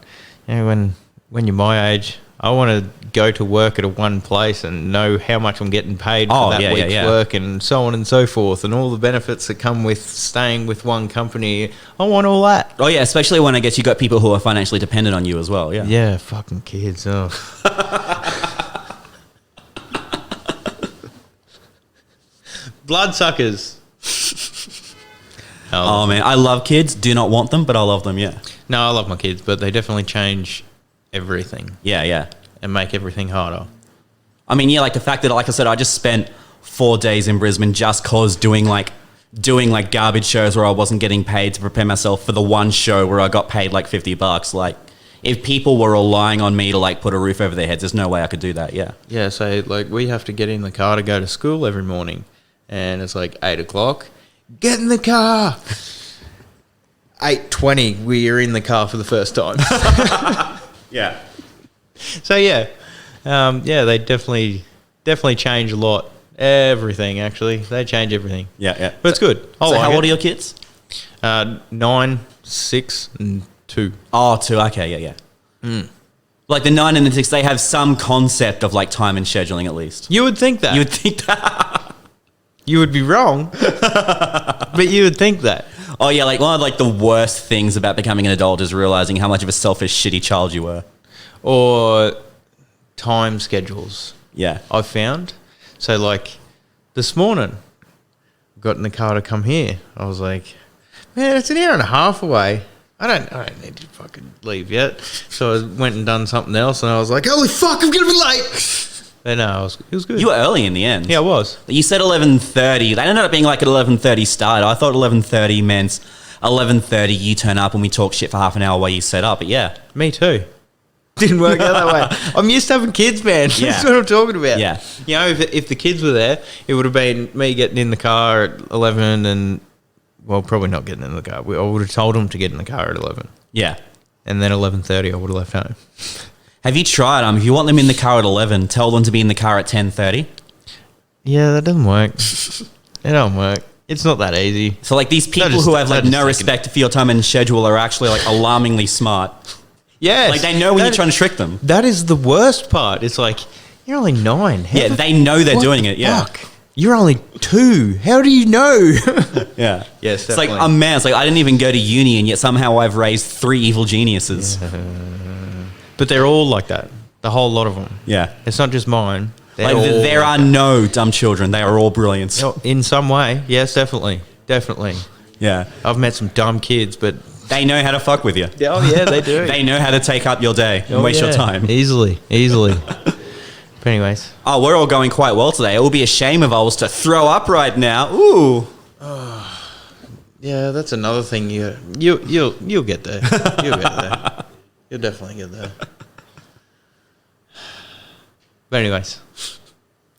when you're my age, I want to go to work at one place and know how much I'm getting paid for that week's work and so on and so forth, and all the benefits that come with staying with one company. I want all that. Oh yeah, especially when I guess you got people who are financially dependent on you as well. Yeah. Yeah, fucking kids. Oh. Bloodsuckers. Oh man, I love kids. Do not want them, but I love them. Yeah. No, I love my kids, but they definitely change everything. Yeah. And make everything harder. I mean, yeah, like the fact that, like I said, I just spent 4 days in Brisbane just cause doing garbage shows where I wasn't getting paid to prepare myself for the one show where I got paid like $50. Like, if people were relying on me to like put a roof over their heads, there's no way I could do that. Yeah. Yeah. So like we have to get in the car to go to school every morning, and it's like 8 o'clock. Get in the car. 8:20. We're in the car for the first time. Yeah. So yeah, they definitely change a lot. Everything actually, they change everything. Yeah. But it's good. So how old are your kids? 9, 6, and 2. Oh, 2. Okay, yeah. Like the 9 and the 6, they have some concept of like time and scheduling at least. You would think that. You would be wrong, but you would think that. Oh yeah, like one of like the worst things about becoming an adult is realizing how much of a selfish, shitty child you were. Or time schedules. Yeah. I've found. So like this morning, got in the car to come here. I was like, man, it's an hour and a half away. I don't need to fucking leave yet. So I went and done something else, and I was like, holy fuck, I'm gonna be late. But no, it was good. You were early in the end. Yeah, I was. You said 11:30. They ended up being like an 11:30 start. I thought 11:30 meant 11:30 you turn up and we talk shit for half an hour while you set up. But yeah. Me too. Didn't work out that way. I'm used to having kids, man. Yeah. That's what I'm talking about. Yeah. You know, if the kids were there, it would have been me getting in the car at 11 and, well, probably not getting in the car. I would have told them to get in the car at 11. Yeah. And then 11:30 I would have left home. Have you tried if you want them in the car at 11, tell them to be in the car at 10:30? Yeah, that doesn't work. It don't work. It's not that easy. So like these people who have like no respect for your time and schedule are actually like alarmingly smart. Yes. Like they know when you're trying to trick them. That is the worst part. It's like, you're only 9. Yeah, they know they're doing it. Yeah. Fuck? You're only 2. How do you know? Yeah. Yes, it's like, definitely. I'm mad. It's like I didn't even go to uni and yet somehow I've raised 3 evil geniuses. But they're all like that. The whole lot of them. Yeah. It's not just mine. Like, there are no dumb children. They are all brilliant. In some way, yes, definitely. Yeah. I've met some dumb kids, but... They know how to fuck with you. Oh, yeah, they do. They know how to take up your day and waste your time. Easily. But anyways. Oh, we're all going quite well today. It will be a shame if I was to throw up right now. Ooh. Yeah, that's another thing. You'll get there. You'll get there. You'll definitely get there. But anyways,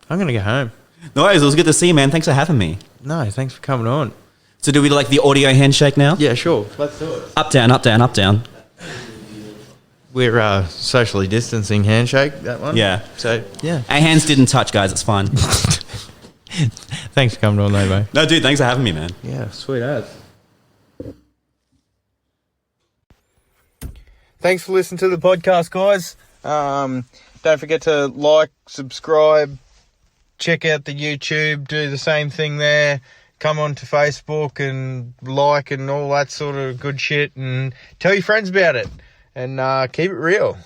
I'm going to go home. No worries. It was good to see you, man. Thanks for having me. No, thanks for coming on. So do we like the audio handshake now? Yeah, sure. Let's do it. Up, down, up, down, up, down. We're socially distancing handshake, that one. Yeah. So, yeah. Our hands didn't touch, guys. It's fine. Thanks for coming on, though, mate. No, dude. Thanks for having me, man. Yeah, sweet as. Thanks for listening to the podcast, guys. Don't forget to like, subscribe, check out the YouTube, do the same thing there. Come on to Facebook and like and all that sort of good shit, and tell your friends about it, and keep it real.